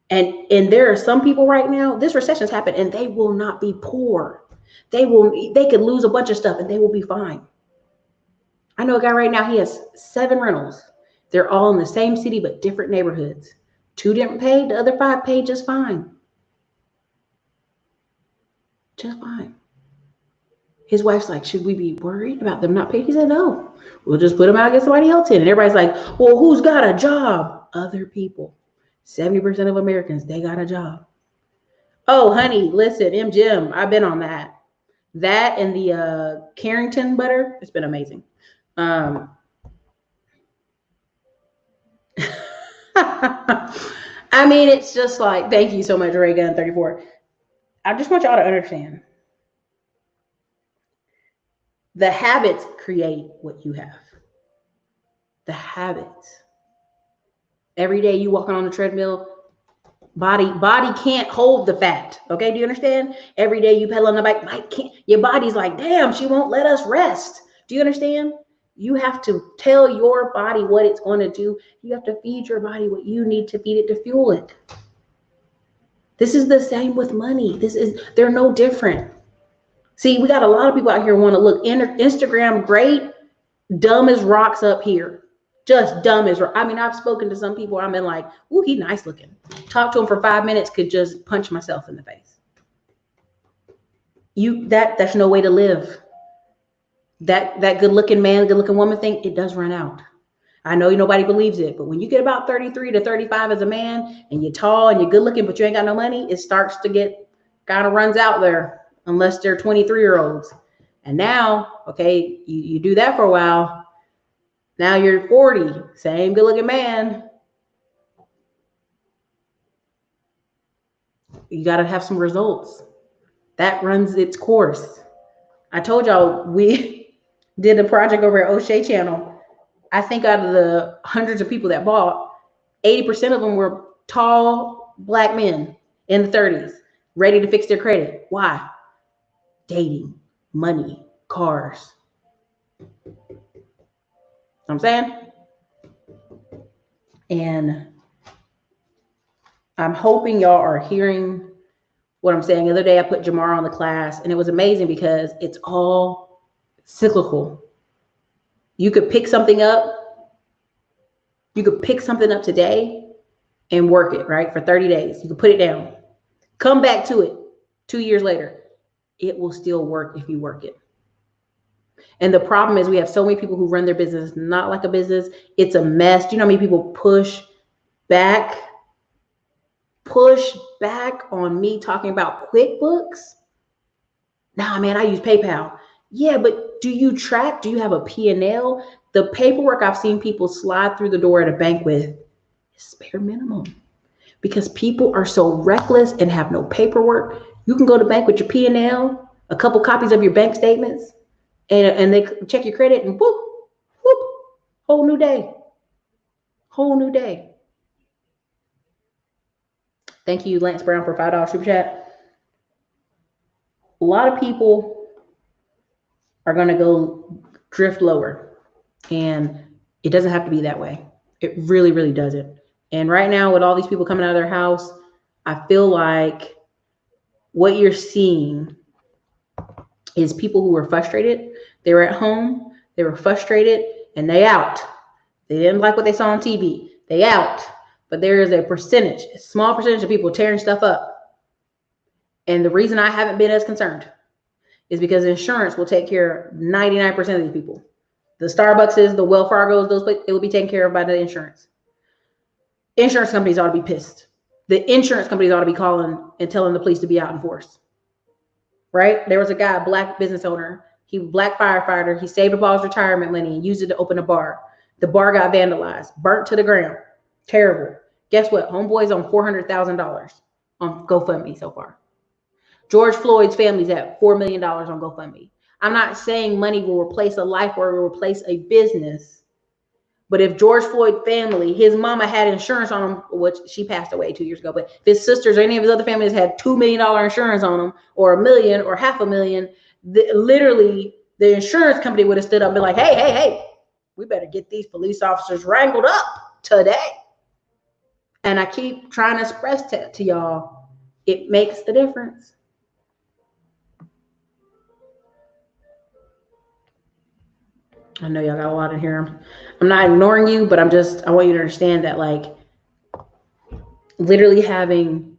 And there are some people right now, this recession's happened, and they will not be poor. They could lose a bunch of stuff and they will be fine. I know a guy right now, he has 7 rentals. They're all in the same city, but different neighborhoods. 2 didn't pay, the other 5 paid just fine. Just fine. His wife's like, should we be worried about them not paying? He said, no, we'll just put them out and get somebody else in. And everybody's like, well, who's got a job? Other people. 70% of Americans, they got a job. Oh, honey, listen, Jim, I've been on that. That and the Carrington butter, it's been amazing. I mean, it's just like, thank you so much, Ray Gun 34. I just want y'all to understand the habits create what you have. The habits. Every day you walking on the treadmill, body can't hold the fat. Okay, do you understand? Every day you pedal on the bike can't. Your body's like, damn, she won't let us rest. Do you understand? You have to tell your body what it's going to do. You have to feed your body what you need to feed it to fuel it. This is the same with money. They're no different. See, we got a lot of people out here want to look Instagram great, dumb as rocks up here. Just dumb as rock. I mean, I've spoken to some people. I'm in like, ooh, he's nice looking. Talk to him for 5 minutes, could just punch myself in the face. That's no way to live. That good looking man, good looking woman thing, it does run out. I know nobody believes it, but when you get about 33 to 35 as a man and you're tall and you're good looking, but you ain't got no money, it starts to get kind of runs out there, unless they're 23-year-olds. And now, okay, you do that for a while. Now you're 40, same good looking man. You got to have some results. That runs its course. I told y'all we did a project over at O'Shea Channel. I think out of the hundreds of people that bought, 80% of them were tall black men in the 30s, ready to fix their credit. Why? Dating, money, cars. You know what I'm saying? And I'm hoping y'all are hearing what I'm saying. The other day I put Jamar on the class, and it was amazing because it's all cyclical. You could pick something up. You could pick something up today and work it, right? For 30 days. You could put it down. Come back to it 2 years later. It will still work if you work it. And the problem is we have so many people who run their business not like a business. It's a mess. Do you know how many people push back on me talking about QuickBooks? Nah, man, I use PayPal. Yeah, but do you track? Do you have a P&L? The paperwork I've seen people slide through the door at a bank with is bare minimum because people are so reckless and have no paperwork. You can go to the bank with your P&L, a couple copies of your bank statements, and they check your credit and whoop, whoop, whole new day. Whole new day. Thank you, Lance Brown, for $5 super chat. A lot of people are going to go drift lower, and it doesn't have to be that way. It really, really doesn't. And right now, with all these people coming out of their house, I feel like what you're seeing is people who were frustrated. They were at home, they were frustrated, and they out. They didn't like what they saw on TV. They out. But there is a small percentage of people tearing stuff up. And the reason I haven't been as concerned is because insurance will take care of 99% of these people. The Starbuckses, the Wells Fargos, those places, it will be taken care of by the insurance. Insurance companies ought to be pissed. The insurance companies ought to be calling and telling the police to be out in force. Right? There was a guy, a black business owner. He was a black firefighter. He saved up all his retirement money and used it to open a bar. The bar got vandalized, burnt to the ground. Terrible. Guess what? Homeboy's on $400,000 on GoFundMe so far. George Floyd's family's at $4 million on GoFundMe. I'm not saying money will replace a life or will replace a business, but if George Floyd family, his mama had insurance on him, which she passed away 2 years ago, but if his sisters or any of his other families had $2 million insurance on them, or $1 million or $500,000, literally the insurance company would have stood up and been like, hey, we better get these police officers wrangled up today. And I keep trying to express to y'all, it makes the difference. I know y'all got a lot in here. I'm not ignoring you, but I want you to understand that, like, literally I'm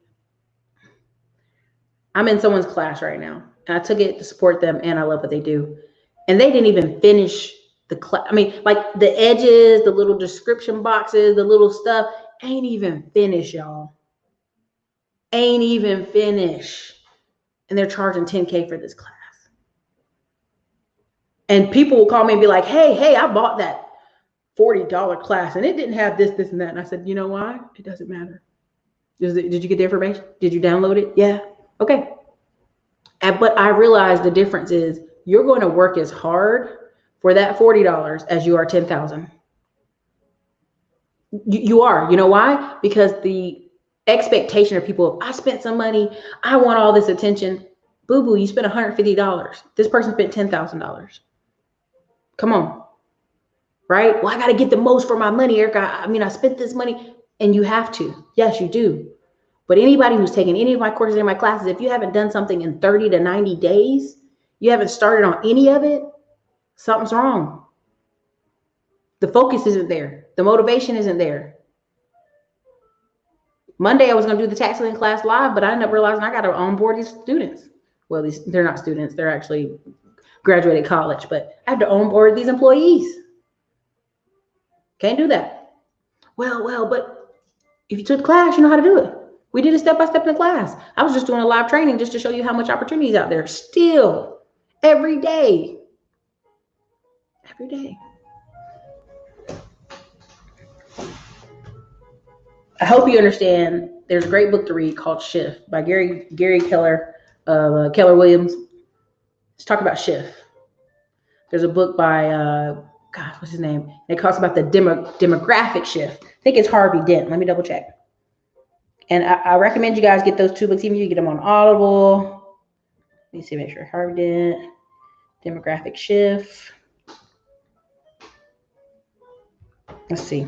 in someone's class right now, and I took it to support them, and I love what they do. And they didn't even finish the class. I mean, like the edges, the little description boxes, the little stuff, ain't even finished, y'all. Ain't even finished. And they're charging $10K for this class. And people will call me and be like, hey, I bought that. $40 class and it didn't have this, this, and that. And I said, you know why? It doesn't matter. Did you get the information? Did you download it? Yeah. Okay. But I realized the difference is you're going to work as hard for that $40 as you are 10,000. You are. You know why? Because the expectation of people, I spent some money, I want all this attention. Boo boo, you spent $150. This person spent $10,000. Come on. Right? Well, I got to get the most for my money, Erica. I mean, I spent this money, and you have to. Yes, you do. But anybody who's taken any of my courses in my classes, if you haven't done something in 30 to 90 days, you haven't started on any of it, something's wrong. The focus isn't there. The motivation isn't there. Monday, I was going to do the tax lien class live, but I ended up realizing I got to onboard these students. Well, they're not students. They're actually graduated college, but I had to onboard these employees. Can't do that. Well, but if you took the class, you know how to do it. We did it step-by-step in the class. I was just doing a live training just to show you how much opportunity is out there still every day. Every day. I hope you understand. There's a great book to read called Shift by Gary Keller, Keller Williams. Let's talk about shift. There's a book by, what's his name? It talks about the demographic shift. I think it's Harvey Dent. Let me double check. And I recommend you guys get those two books, even if you get them on Audible. Let me see, make sure. Harvey Dent, demographic shift. Let's see.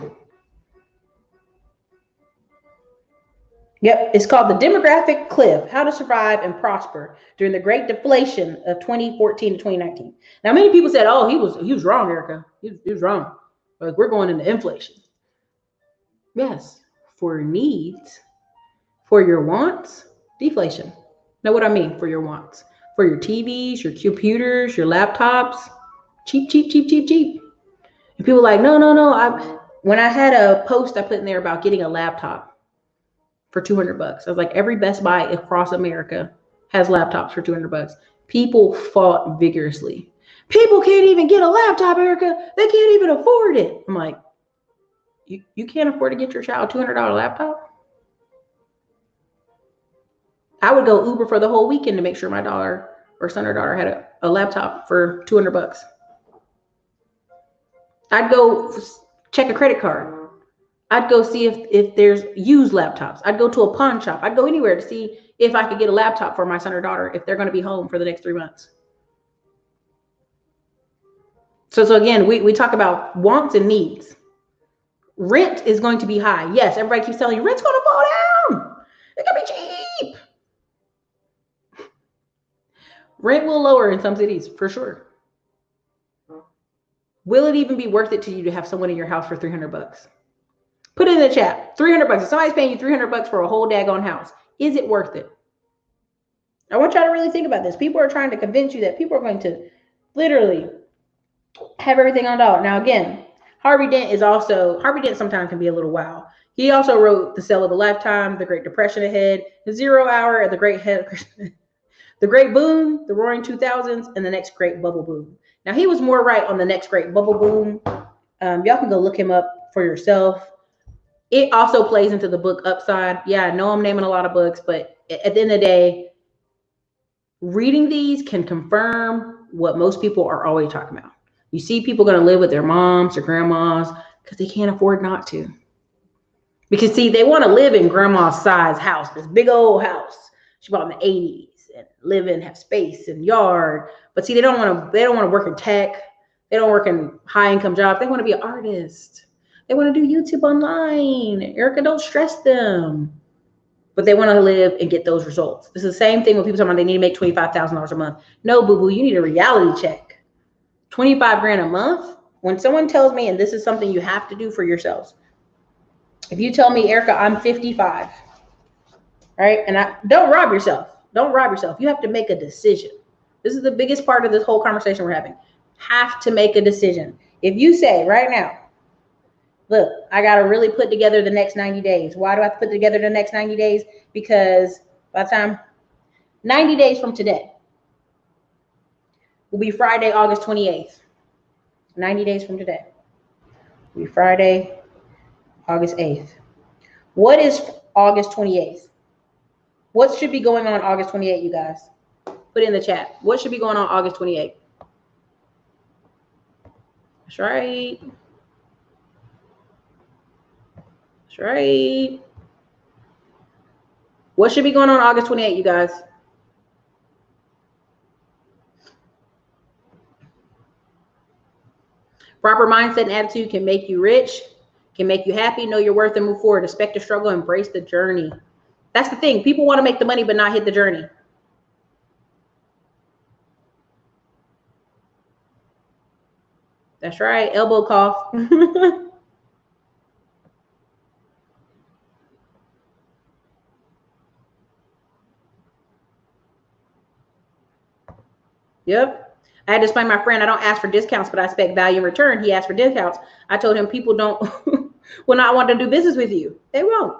Yep, it's called The Demographic Cliff, How to Survive and Prosper During the Great Deflation of 2014 to 2019. Now, many people said, oh, he was wrong, Erica. He was wrong. Like, we're going into inflation. Yes, for needs, for your wants, deflation. Know what I mean? For your wants. For your TVs, your computers, your laptops, cheap, cheap, cheap, cheap, cheap. And people are like, no. When I had a post I put in there about getting a laptop for $200. I was like, every Best Buy across America has laptops for $200. People fought vigorously. People can't even get a laptop, Erica. They can't even afford it. I'm like, you can't afford to get your child a $200 laptop? I would go Uber for the whole weekend to make sure my daughter or son or daughter had a laptop for $200. I'd go check a credit card. I'd go see if there's used laptops. I'd go to a pawn shop. I'd go anywhere to see if I could get a laptop for my son or daughter if they're going to be home for the next 3 months. So again, we talk about wants and needs. Rent is going to be high. Yes, everybody keeps telling you rent's going to fall down. It's going to be cheap. Rent will lower in some cities for sure. Will it even be worth it to you to have someone in your house for $300? Put it in the chat. $300. If somebody's paying you $300 for a whole daggone house, is it worth it? I want y'all to really think about this. People are trying to convince you that people are going to literally have everything on a dollar. Now, again, Harvey Dent sometimes can be a little wild. He also wrote The Sale of a Lifetime, The Great Depression Ahead, The 0 Hour, and The Great Boom, The Roaring 2000s, and The Next Great Bubble Boom. Now, he was more right on The Next Great Bubble Boom. Y'all can go look him up for yourself. It also plays into the book Upside. Yeah, I know I'm naming a lot of books, but at the end of the day, reading these can confirm what most people are always talking about. You see people going to live with their moms or grandmas because they can't afford not to. Because, see, they want to live in grandma's size house, this big old house she bought in the 80s, and live in, have space and yard. But see, they don't want to work in tech. They don't work in high-income jobs. They want to be an artist. They want to do YouTube online. Erica, don't stress them. But they want to live and get those results. This is the same thing when people talk about they need to make $25,000 a month. No, boo-boo, you need a reality check. 25 grand a month? When someone tells me, and this is something you have to do for yourselves. If you tell me, Erica, I'm 55, right? And don't rob yourself. Don't rob yourself. You have to make a decision. This is the biggest part of this whole conversation we're having. Have to make a decision. If you say right now, look, I got to really put together the next 90 days. Why do I have to put together the next 90 days? Because by the time 90 days from today will be Friday, August 28th. 90 days from today. We Friday, August 8th. What is August 28th? What should be going on August 28th, you guys? Put it in the chat. What should be going on August 28th? That's right. That's right. What should be going on August 28th, you guys? Proper mindset and attitude can make you rich, can make you happy, know your worth, and move forward. Respect the struggle, embrace the journey. That's the thing. People want to make the money but not hit the journey. That's right. Elbow cough. Yep. I had to explain my friend, I don't ask for discounts, but I expect value in return. He asked for discounts. I told him people don't will not want to do business with you. They won't.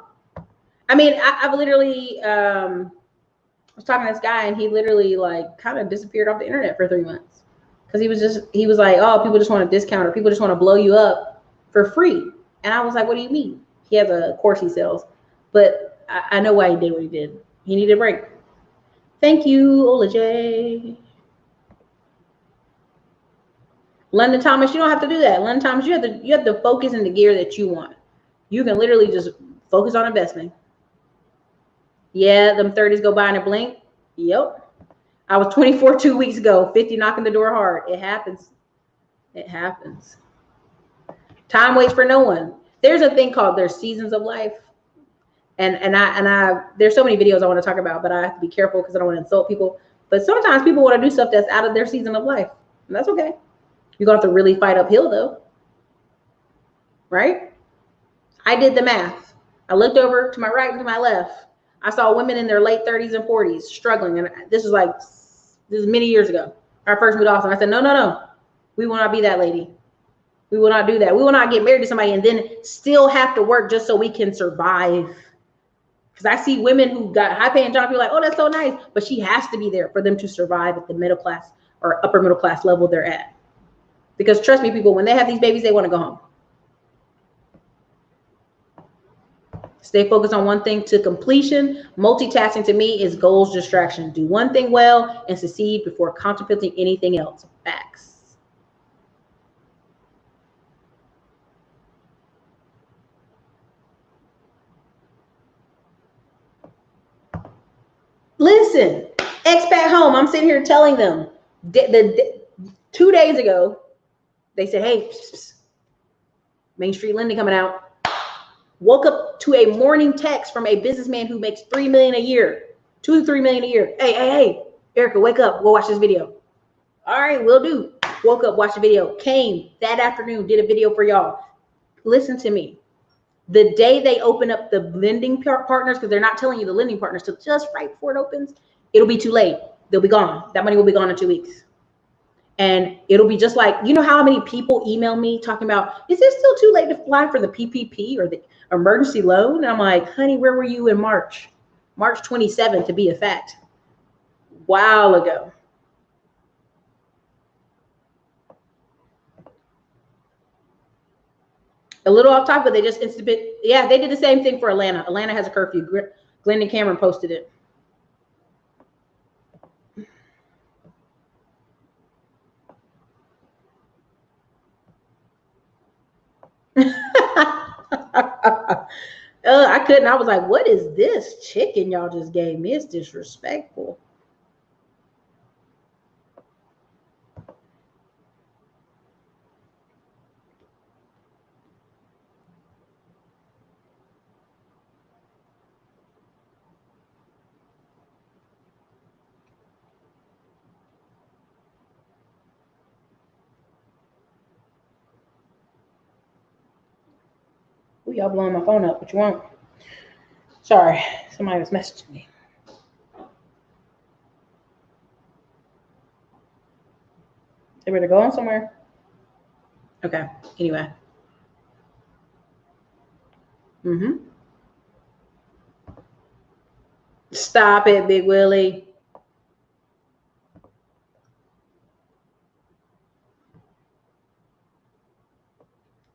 I mean, I've literally was talking to this guy and he literally like kind of disappeared off the internet for 3 months. Because he was like, oh, people just want a discount or people just want to blow you up for free. And I was like, what do you mean? He has a course he sells. But I know why he did what he did. He needed a break. Thank you, Ola J. London Thomas, you don't have to do that. London Thomas, you have to focus in the gear that you want. You can literally just focus on investing. Yeah, them 30s go by in a blink. Yep. I was 24 2 weeks ago, 50 knocking the door hard. It happens. It happens. Time waits for no one. There's a thing called there's seasons of life. And I there's so many videos I want to talk about, but I have to be careful because I don't want to insult people. But sometimes people want to do stuff that's out of their season of life. And that's okay. You're going to have to really fight uphill though. Right? I did the math. I looked over to my right and to my left. I saw women in their late 30s and 40s struggling. And this is many years ago. Our first moved off. And I said, no. We will not be that lady. We will not do that. We will not get married to somebody and then still have to work just so we can survive. Because I see women who got high paying jobs, you're like, oh, that's so nice. But she has to be there for them to survive at the middle class or upper middle class level they're at. Because trust me, people, when they have these babies, they want to go home. Stay focused on one thing to completion. Multitasking to me is goals distraction. Do one thing well and succeed before contemplating anything else. Facts. Listen, expat home. I'm sitting here telling them 2 days ago, they said, hey, Main Street Lending coming out. Woke up to a morning text from a businessman who makes $3 million a year, $2 to $3 million a year. Hey, Erica, wake up. Go watch this video. All right, will do. Woke up, watched the video. Came that afternoon, did a video for y'all. Listen to me. The day they open up the lending partners, because they're not telling you the lending partners till just right before it opens, it'll be too late. They'll be gone. That money will be gone in 2 weeks. And it'll be just like, you know how many people email me talking about, is it still too late to apply for the PPP or the emergency loan? And I'm like, honey, where were you in March? March 27th to be a fact. While ago. A little off topic, but they just yeah, they did the same thing for Atlanta. Atlanta has a curfew. Glenn and Cameron posted it. I couldn't. I was like, what is this chicken y'all just gave me? It's disrespectful. Ooh, y'all blowing my phone up. What you want? Sorry, somebody was messaging me. They better go on somewhere. Okay. Anyway. Stop it, Big Willie.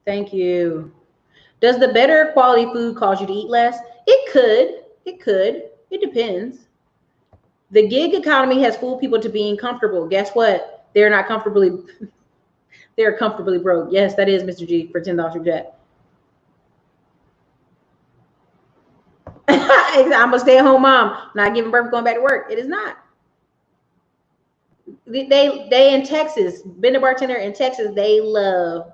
Thank you. Does the better quality food cause you to eat less? It could. It could. It depends. The gig economy has fooled people to being comfortable. Guess what? They're not comfortably. They're comfortably broke. Yes, that is Mr. G for $10 a jet. I'm a stay-at-home mom, not giving birth, going back to work. It is not. They in Texas, been a bartender in Texas, they love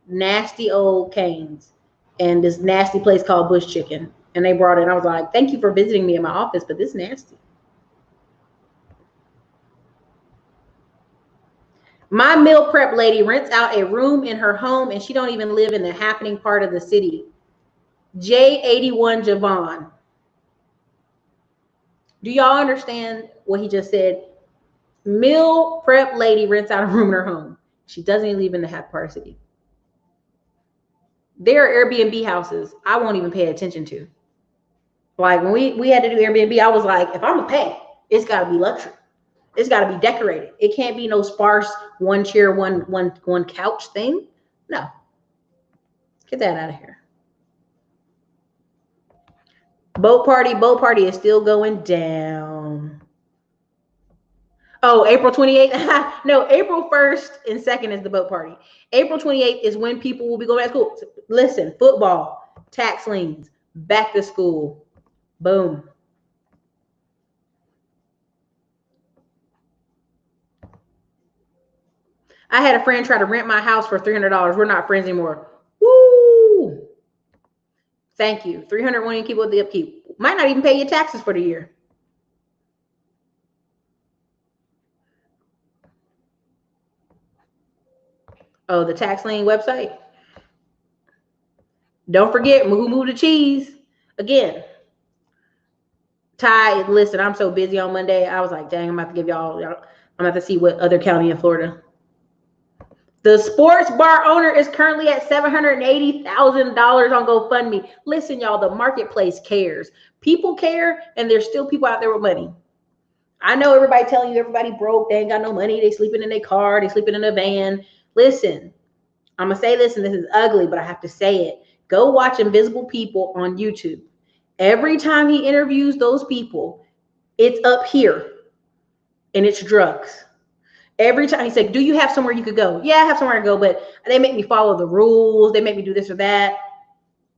nasty old Canes and this nasty place called Bush Chicken. And they brought it, and I was like, thank you for visiting me in my office, but this is nasty. My meal prep lady rents out a room in her home, and she don't even live in the happening part of the city. J81 Javon. Do y'all understand what he just said? Meal prep lady rents out a room in her home. She doesn't even live in the happy part of the city. There are Airbnb houses I won't even pay attention to. Like when we had to do Airbnb, I was like, if I'm gonna pay, it's gotta be luxury. It's gotta be decorated. It can't be no sparse one chair, one couch thing. No. Get that out of here. Boat party is still going down. Oh, April 28th. No, April 1st and 2nd is the boat party. April 28th is when people will be going back to school. Listen, football, tax liens, back to school. Boom. I had a friend try to rent my house for $300. We're not friends anymore. Woo! Thank you. 300 won't even keep with the upkeep. Might not even pay your taxes for the year. Oh, the tax lien website. Don't forget, move the cheese. Again, Ty, listen, I'm so busy on Monday. I was like, dang, I'm about to give y'all, I'm about to see what other county in Florida. The sports bar owner is currently at $780,000 on GoFundMe. Listen, y'all, the marketplace cares. People care, and there's still people out there with money. I know everybody telling you everybody broke, they ain't got no money, they sleeping in their car, they sleeping in a van. Listen, I'm going to say this, and this is ugly, but I have to say it. Go watch Invisible People on YouTube. Every time he interviews those people, it's up here, and it's drugs. Every time he said, do you have somewhere you could go? Yeah, I have somewhere to go, but they make me follow the rules. They make me do this or that.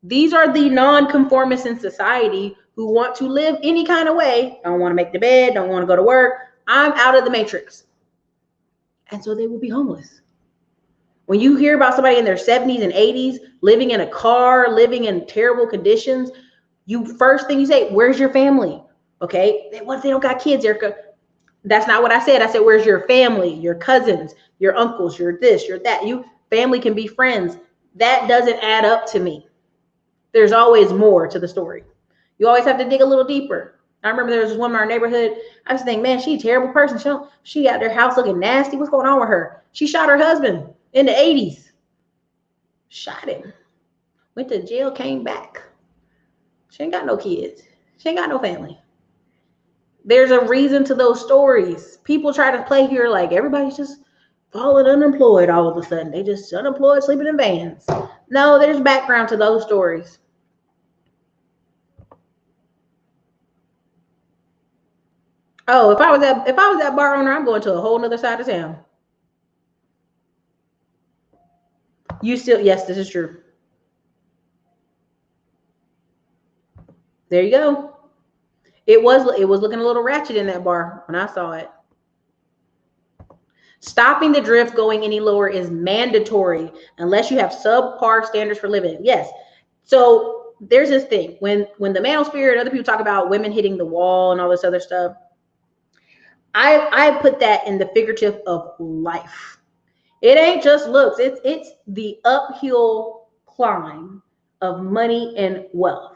These are the non-conformists in society who want to live any kind of way. Don't want to make the bed, don't want to go to work. I'm out of the matrix. And so they will be homeless. When you hear about somebody in their 70s and 80s living in a car, living in terrible conditions, first thing you say, where's your family? Okay, what if they don't got kids, Erica? That's not what I said. I said, where's your family, your cousins, your uncles, your this, your that? Family can be friends. That doesn't add up to me. There's always more to the story. You always have to dig a little deeper. I remember there was this woman in our neighborhood. I was thinking, man, she's a terrible person. She got their house looking nasty. What's going on with her? She shot her husband in the 80s. Shot him. Went to jail, came back. She ain't got no kids. She ain't got no family. There's a reason to those stories. People try to play here like everybody's just falling unemployed all of a sudden. They just unemployed, sleeping in vans. No, there's background to those stories. Oh, if I was that bar owner, I'm going to a whole nother side of town. Yes, this is true. There you go. It was looking a little ratchet in that bar when I saw it. Stopping the drift going any lower is mandatory unless you have subpar standards for living. Yes. So there's this thing when the manosphere and other people talk about women hitting the wall and all this other stuff. I put that in the figurative of life. It ain't just looks. It's the uphill climb of money and wealth.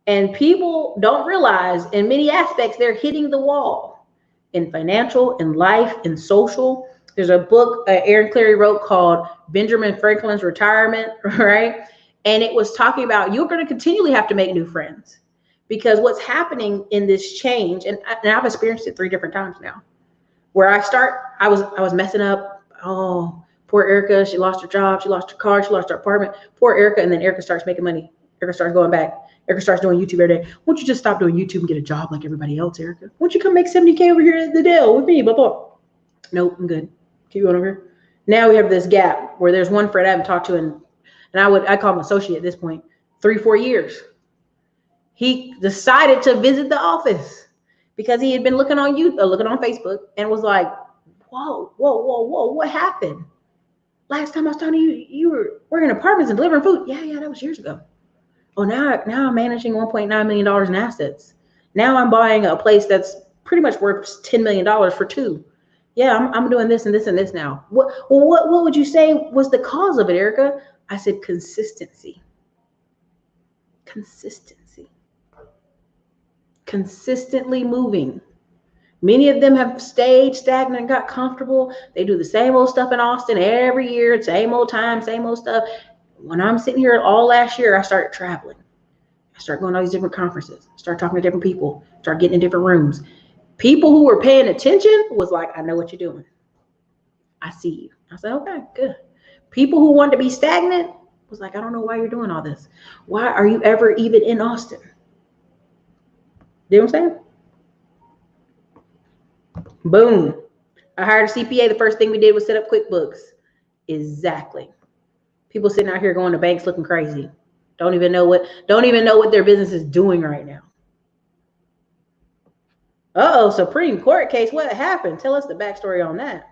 And people don't realize in many aspects they're hitting the wall in financial, in life, in social. There's a book Aaron Cleary wrote called Benjamin Franklin's Retirement, right? And it was talking about you're going to continually have to make new friends because what's happening in this change, and I've experienced it 3 different times now, where I was messing up. Oh, Poor Erica, she lost her job, she lost her car, she lost her apartment. Poor Erica, and then Erica starts making money. Erica starts going back. Erica starts doing YouTube every day. Why don't you just stop doing YouTube and get a job like everybody else, Erica? Why don't you come make 70K over here at the Dell with me? Blah, blah. Nope, I'm good. Keep going over here. Now we have this gap where there's one friend I haven't talked to and I call him associate at this point, 3-4 years. He decided to visit the office because he had been looking on looking on Facebook and was like, whoa, what happened? Last time I was talking to you, you were working in apartments and delivering food. Yeah, that was years ago. Oh, now I'm managing $1.9 million in assets. Now I'm buying a place that's pretty much worth $10 million for 2. Yeah, I'm doing this and this and this now. What would you say was the cause of it, Erica? I said consistency. Consistently moving. Many of them have stayed stagnant and got comfortable. They do the same old stuff in Austin every year, same old time, same old stuff. When I'm sitting here all last year, I started traveling. I started going to all these different conferences, start talking to different people, start getting in different rooms. People who were paying attention was like, I know what you're doing. I see you. I said, okay, good. People who wanted to be stagnant was like, I don't know why you're doing all this. Why are you ever even in Austin? You know what I'm saying? Boom. I hired a CPA. The first thing we did was set up QuickBooks. Exactly. People sitting out here going to banks looking crazy. Don't even know what their business is doing right now. Uh-oh, Supreme Court case. What happened? Tell us the backstory on that.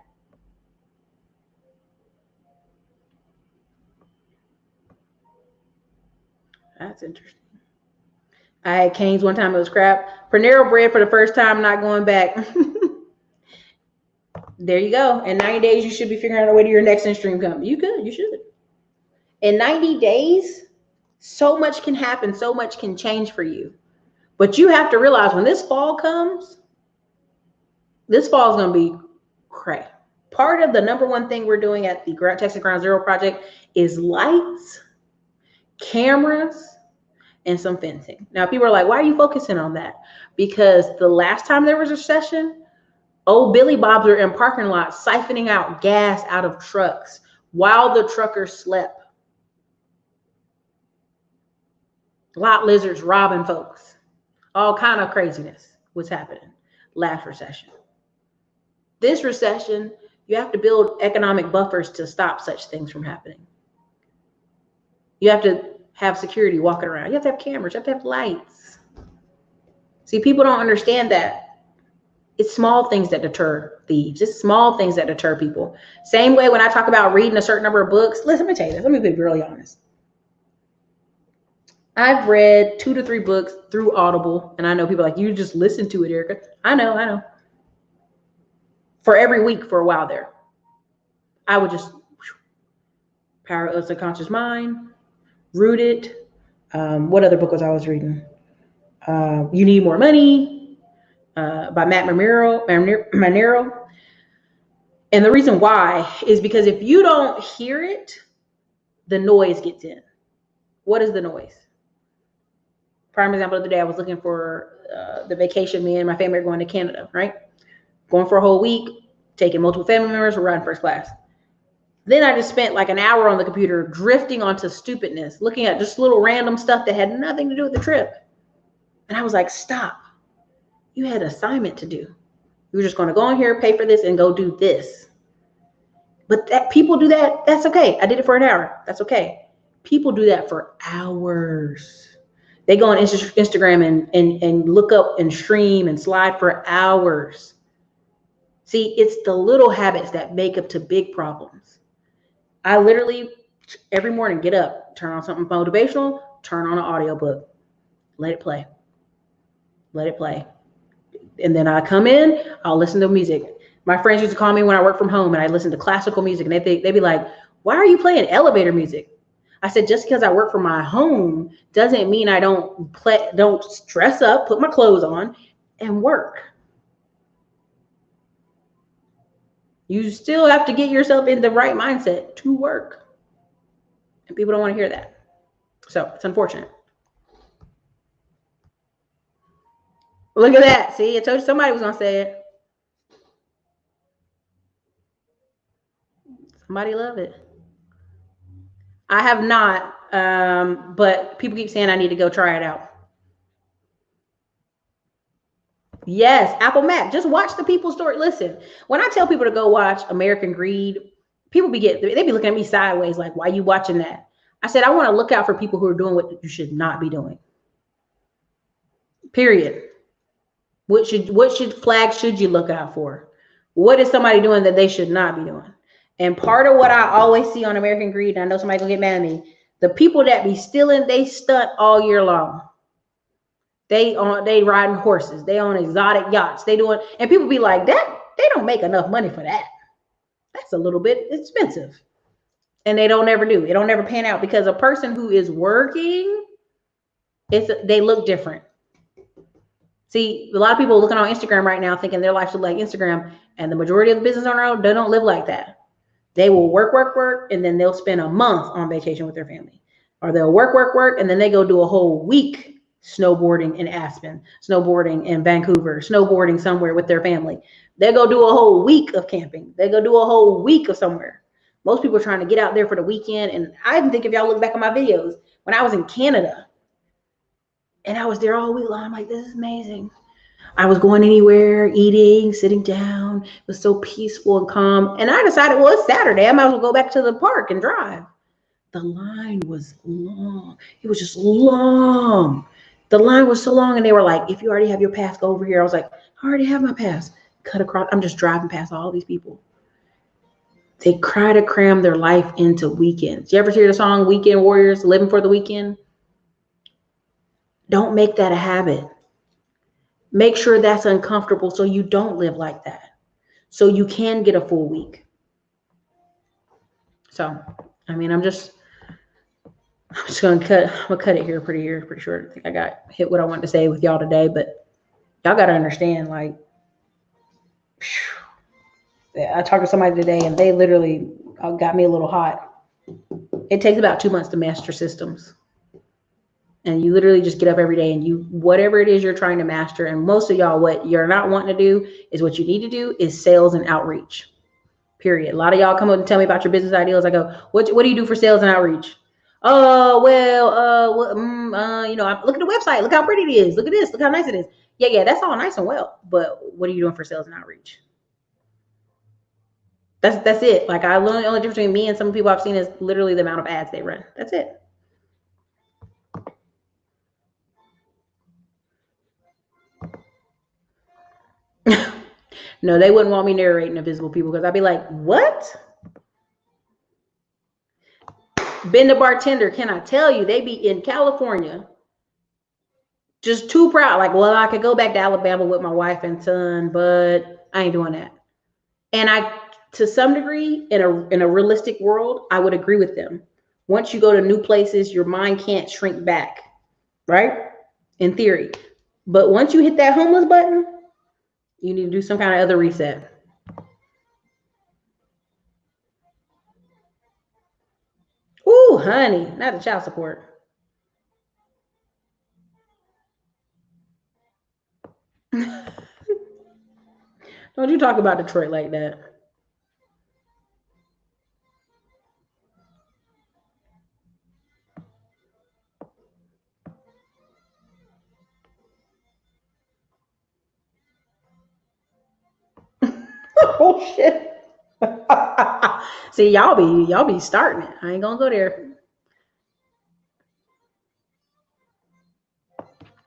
That's interesting. I had Cane's one time. It was crap. Panero bread for the first time, not going back. There you go. In 90 days, you should be figuring out a way to your next in-stream company. You could. You should. In 90 days, so much can happen. So much can change for you. But you have to realize when this fall comes, this fall is going to be cray. Part of the number one thing we're doing at the Texas Ground Zero project is lights, cameras, and some fencing. Now, people are like, why are you focusing on that? Because the last time there was a recession, old Billy Bobs are in parking lots siphoning out gas out of trucks while the truckers slept. Lot lizards robbing folks. All kind of craziness was happening last recession. This recession, you have to build economic buffers to stop such things from happening. You have to have security walking around. You have to have cameras. You have to have lights. See, people don't understand that. It's small things that deter thieves. It's small things that deter people. Same way when I talk about reading a certain number of books. Listen, let me tell you this. Let me be really honest. I've read 2 to 3 books through Audible. And I know people are like, you just listen to it, Erica. I know. For every week for a while there. I would just Power of the Subconscious Mind, Rooted. What other book was I was reading? You Need More Money by Matt Manero. And the reason why is because if you don't hear it, the noise gets in. What is the noise? Prime example of the day, I was looking for the vacation. Me and my family are going to Canada, right? Going for a whole week, taking multiple family members, we're riding first class. Then I just spent like an hour on the computer drifting onto stupidness, looking at just little random stuff that had nothing to do with the trip. And I was like, stop. You had an assignment to do. You were just going to go in here, pay for this, and go do this. But that people do that. That's okay. I did it for an hour. That's okay. People do that for hours. They go on Instagram and look up and stream and slide for hours. See, it's the little habits that make up to big problems. I literally every morning get up, turn on something motivational, turn on an audiobook, let it play. And then I come in, I'll listen to music. My friends used to call me when I work from home and I listen to classical music, and they'd be like, why are you playing elevator music? I said, just because I work from my home doesn't mean I don't dress up, put my clothes on, and work. You still have to get yourself in the right mindset to work. And people don't want to hear that. So it's unfortunate. Look at that. See, I told you somebody was going to say it. Somebody love it. I have not, but people keep saying I need to go try it out. Yes, Apple Map. Just watch the people story. Listen, when I tell people to go watch American Greed, people they be looking at me sideways like, why are you watching that? I said, I want to look out for people who are doing what you should not be doing. Period. What flags should you look out for? What is somebody doing that they should not be doing? And part of what I always see on American Greed, and I know somebody will get mad at me, the people that be stealing, they stunt all year long. They riding horses, they on exotic yachts, they doing, and people be like, that they don't make enough money for that. That's a little bit expensive. And they don't ever do. It don't ever pan out because a person who is working, they look different. See, a lot of people looking on Instagram right now thinking their life should like Instagram, and the majority of the business owners, they don't live like that. They will work, and then they'll spend a month on vacation with their family. Or they'll work, and then they go do a whole week snowboarding in Aspen, snowboarding in Vancouver, snowboarding somewhere with their family. They go do a whole week of camping. They go do a whole week of somewhere. Most people are trying to get out there for the weekend. And I even think if y'all look back at my videos, when I was in Canada and I was there all week long, I'm like, this is amazing. I was going anywhere, eating, sitting down. It was so peaceful and calm. And I decided, well, it's Saturday. I might as well go back to the park and drive. The line was long. It was just long. The line was so long, and they were like, if you already have your pass, go over here. I was like, I already have my pass. Cut across. I'm just driving past all these people. They try to cram their life into weekends. You ever hear the song Weekend Warriors, Living for the Weekend? Don't make that a habit. Make sure that's uncomfortable so you don't live like that. So you can get a full week. So, I mean, I'm just gonna cut it here pretty short. I think I got hit what I wanted to say with y'all today, but y'all gotta understand, like, I talked to somebody today and they literally got me a little hot. It takes about 2 months to master systems. And you literally just get up every day and you, whatever it is you're trying to master, and most of y'all, what you're not wanting to do is what you need to do is sales and outreach, period. A lot of y'all come up and tell me about your business ideas. I go, what do you do for sales and outreach? Oh, well, look at the website. Look how pretty it is. Look at this. Look how nice it is. Yeah, that's all nice and well. But what are you doing for sales and outreach? That's it. Like, I learned the only difference between me and some people I've seen is literally the amount of ads they run. That's it. No, they wouldn't want me narrating Invisible People because I'd be like, what? Ben the bartender, can I tell you, they be in California just too proud. Like, well, I could go back to Alabama with my wife and son, but I ain't doing that. And to some degree, in a realistic world, I would agree with them. Once you go to new places, your mind can't shrink back, right? In theory. But once you hit that homeless button, you need to do some kind of other reset. Ooh, honey, not the child support. Don't you talk about Detroit like that. Oh shit. See, y'all be starting it. I ain't gonna go there.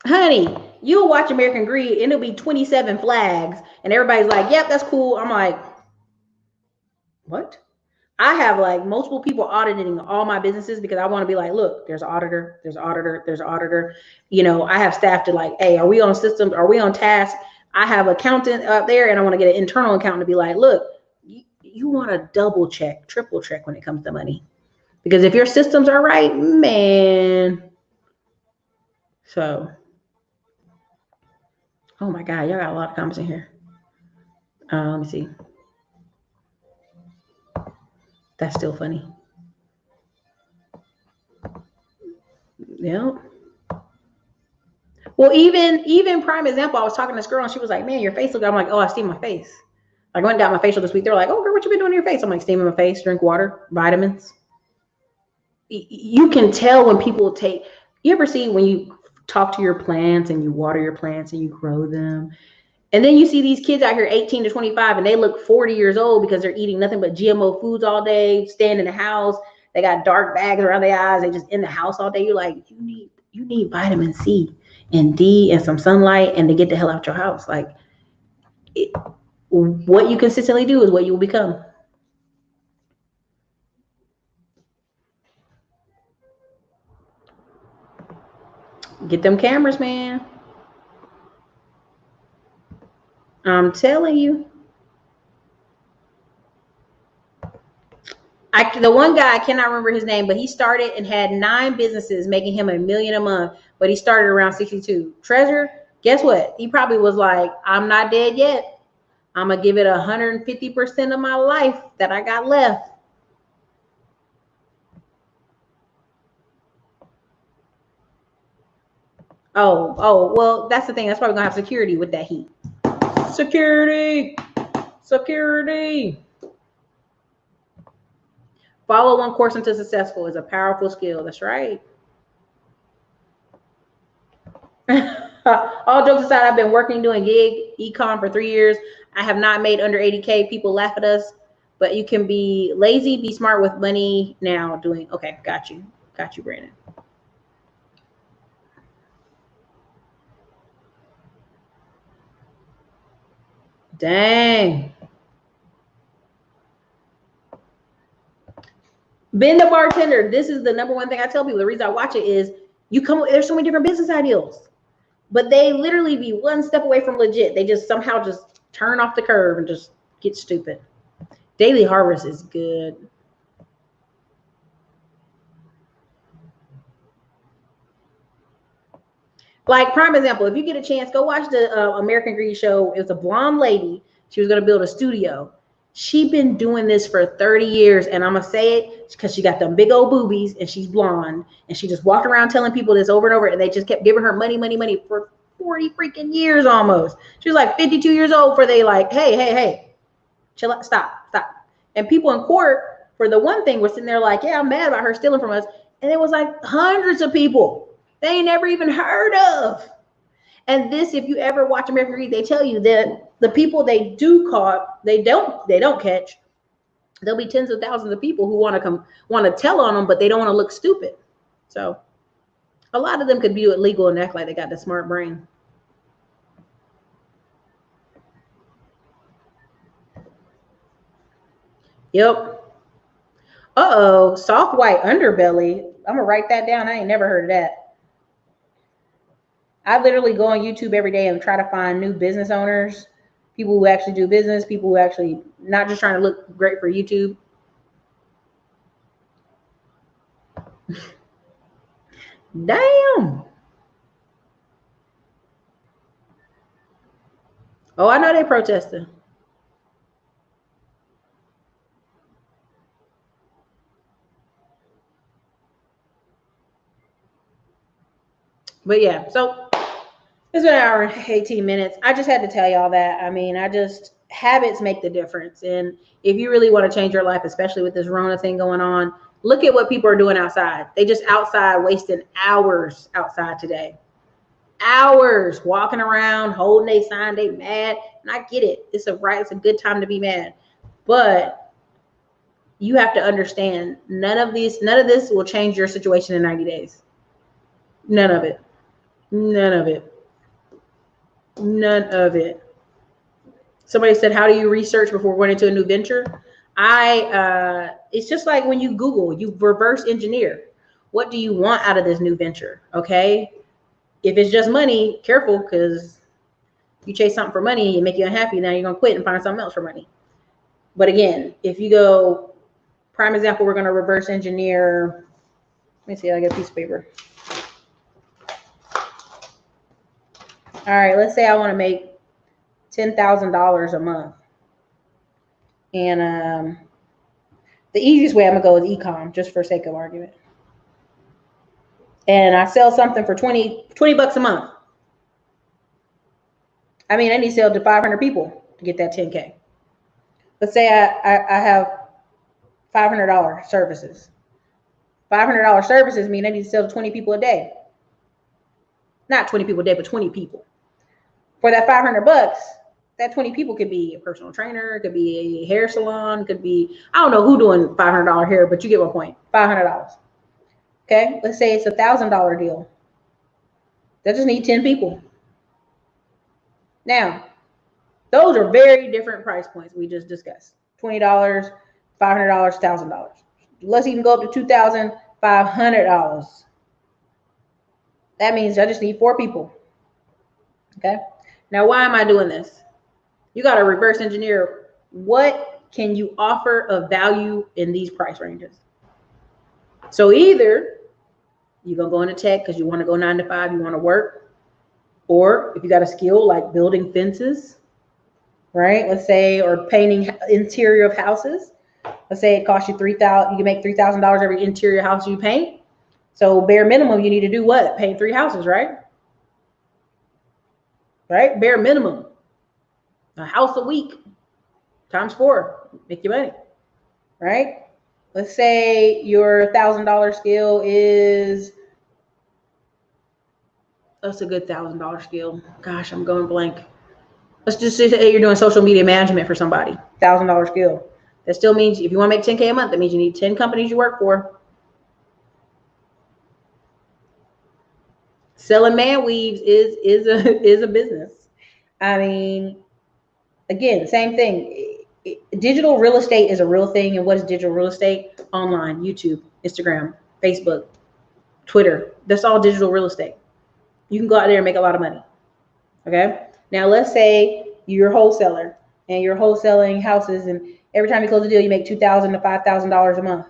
Honey, you'll watch American Greed and it'll be 27 flags and everybody's like, yep, that's cool. I'm like, what? I have like multiple people auditing all my businesses because I want to be like, look, there's an auditor, there's an auditor, there's an auditor. You know, I have staff to like, hey, are we on systems? Are we on task? I have an accountant up there and I want to get an internal accountant to be like, look, you want to double check, triple check when it comes to money. Because if your systems are right, man. So, oh my God, y'all got a lot of comments in here. Let me see. That's still funny. Yeah. Well, even prime example, I was talking to this girl and she was like, man, your face looks, I'm like, oh, I see my face. I went and got my facial this week. They're like, oh, girl, what you been doing to your face? I'm like, steaming my face, drink water, vitamins. You can tell when people take, you ever see when you talk to your plants and you water your plants and you grow them, and then you see these kids out here 18 to 25 and they look 40 years old because they're eating nothing but GMO foods all day, staying in the house. They got dark bags around their eyes. They just in the house all day. You're like, you need vitamin C and D and some sunlight and to get the hell out your house. Like, what you consistently do is what you will become. Get them cameras, man. I'm telling you. The one guy, I cannot remember his name, but he started and had 9 businesses making him $1 million a month, but he started around 62. Treasure, guess what? He probably was like, I'm not dead yet. I'm going to give it 150% of my life that I got left. Oh, well, that's the thing. That's why we're going to have security with that heat. Security. Follow one course until successful is a powerful skill. That's right. All jokes aside, I've been working doing gig econ for 3 years. I have not made under 80K. People laugh at us, but you can be lazy, be smart with money now doing. Okay, got you, Brandon. Dang. Being the bartender, this is the number one thing I tell people. The reason I watch it is there's so many different business ideals, but they literally be one step away from legit. They just somehow just turn off the curve and just get stupid. Daily Harvest is good. Like, prime example, if you get a chance, go watch the American Greed show. It was a blonde lady. She was going to build a studio. She's been doing this for 30 years, and I'm going to say it because she got them big old boobies, and she's blonde, and she just walked around telling people this over and over, and they just kept giving her money for 40 freaking years almost. She was like 52 years old for they like, hey, chill out, stop. And people in court, for the one thing, were sitting there like, yeah, I'm mad about her stealing from us. And it was like hundreds of people they ain't never even heard of. And this, if you ever watch American Greed, they tell you that the people they do caught, they don't catch. There'll be tens of thousands of people who want to tell on them, but they don't want to look stupid. So a lot of them could view it legal and act like they got the smart brain. Yep. Uh-oh, soft white underbelly. I'm gonna write that down. I ain't never heard of that. I literally go on YouTube every day and try to find new business owners, people who actually do business, people who actually not just trying to look great for YouTube. Damn. Oh, I know they protesting. But yeah, so it's been an hour and 18 minutes. I just had to tell y'all that. I mean, habits make the difference. And if you really want to change your life, especially with this Rona thing going on, look at what people are doing outside. They just outside wasting hours outside today. Hours walking around, holding a sign, they mad. And I get it. It's a good time to be mad. But you have to understand none of this will change your situation in 90 days. None of it. Somebody said, how do you research before going into a new venture? It's just like when you Google, you reverse engineer. What do you want out of this new venture? Okay. If it's just money, careful, because you chase something for money and make you unhappy. Now you're going to quit and find something else for money. But again, if you go, prime example, we're going to reverse engineer. Let me see, I get a piece of paper. All right, let's say I want to make $10,000 a month. And the easiest way I'm going to go is e-com, just for sake of argument. And I sell something for 20 bucks a month. I mean, I need to sell to 500 people to get that 10K. Let's say I have $500 services. $500 services mean I need to sell to 20 people a day. Not 20 people a day, but 20 people. For that $500, that 20 people could be a personal trainer, it could be a hair salon, could be, I don't know who doing $500 hair, but you get my point. $500. Okay, let's say it's a $1,000 deal. That just need 10 people. Now, those are very different price points we just discussed. $20, $500, $1,000. Let's even go up to $2,500. That means I just need 4 people. Okay. Now, why am I doing this? You got to reverse engineer. What can you offer of value in these price ranges? So either you're going to go into tech because you want to go 9 to 5, you want to work. Or if you got a skill like building fences, right? Let's say, or painting interior of houses. Let's say it costs you $3,000. You can make $3,000 every interior house you paint. So bare minimum, you need to do what? Paint 3 houses, right? Right? Bare minimum. A house a week times 4. Make your money. Right? Let's say your $1,000 skill is, that's a good $1,000 skill. Gosh, I'm going blank. Let's just say you're doing social media management for somebody. $1,000 skill. That still means if you want to make 10K a month, that means you need 10 companies you work for. Selling man weaves is a business. I mean, again, same thing. Digital real estate is a real thing. And what is digital real estate? Online, YouTube, Instagram, Facebook, Twitter. That's all digital real estate. You can go out there and make a lot of money. Okay. Now let's say you're a wholesaler and you're wholesaling houses, and every time you close a deal, you make $2,000 to $5,000 a month.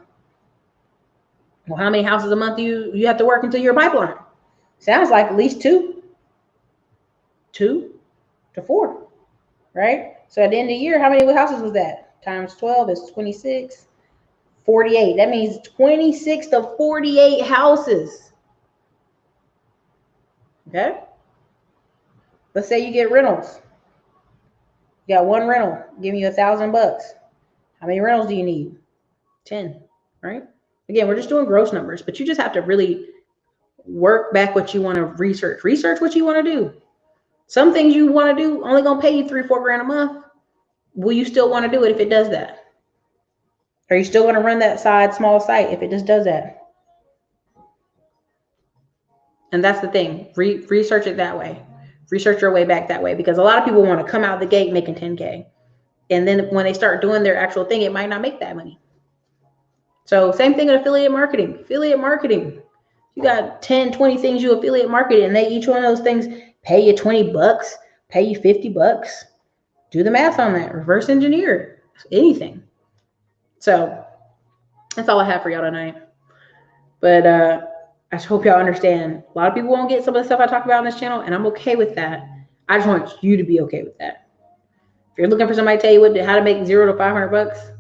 Well, how many houses a month do you have to work until you're a pipeline? Sounds like at least 2 to 4, right? So at the end of the year, how many houses was that? Times 12 is 26, 48. That means 26 to 48 houses. Okay. Let's say you get rentals. You got 1 rental, giving you $1,000. How many rentals do you need? 10, right? Again, we're just doing gross numbers, but you just have to really work back what you want to research. Research what you want to do. Some things you want to do only gonna pay you $3-4 grand a month. Will you still want to do it if it does that? Are you still going to run that small site if it just does that? And that's the thing. Research it that way. Research your way back that way, because a lot of people want to come out the gate making 10K. And then when they start doing their actual thing, it might not make that money. So same thing in affiliate marketing. Affiliate marketing. You got 10, 20 things you affiliate market, and they each one of those things pay you $20, pay you $50. Do the math on that. Reverse engineer anything. So that's all I have for y'all tonight. But I just hope y'all understand. A lot of people won't get some of the stuff I talk about on this channel, and I'm okay with that. I just want you to be okay with that. If you're looking for somebody to tell you how to make $0 to $500,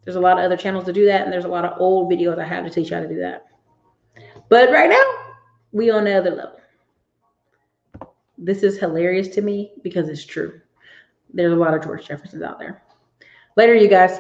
there's a lot of other channels to do that, and there's a lot of old videos I have to teach you how to do that. But right now, we on the other level. This is hilarious to me because it's true. There's a lot of George Jeffersons out there. Later, you guys.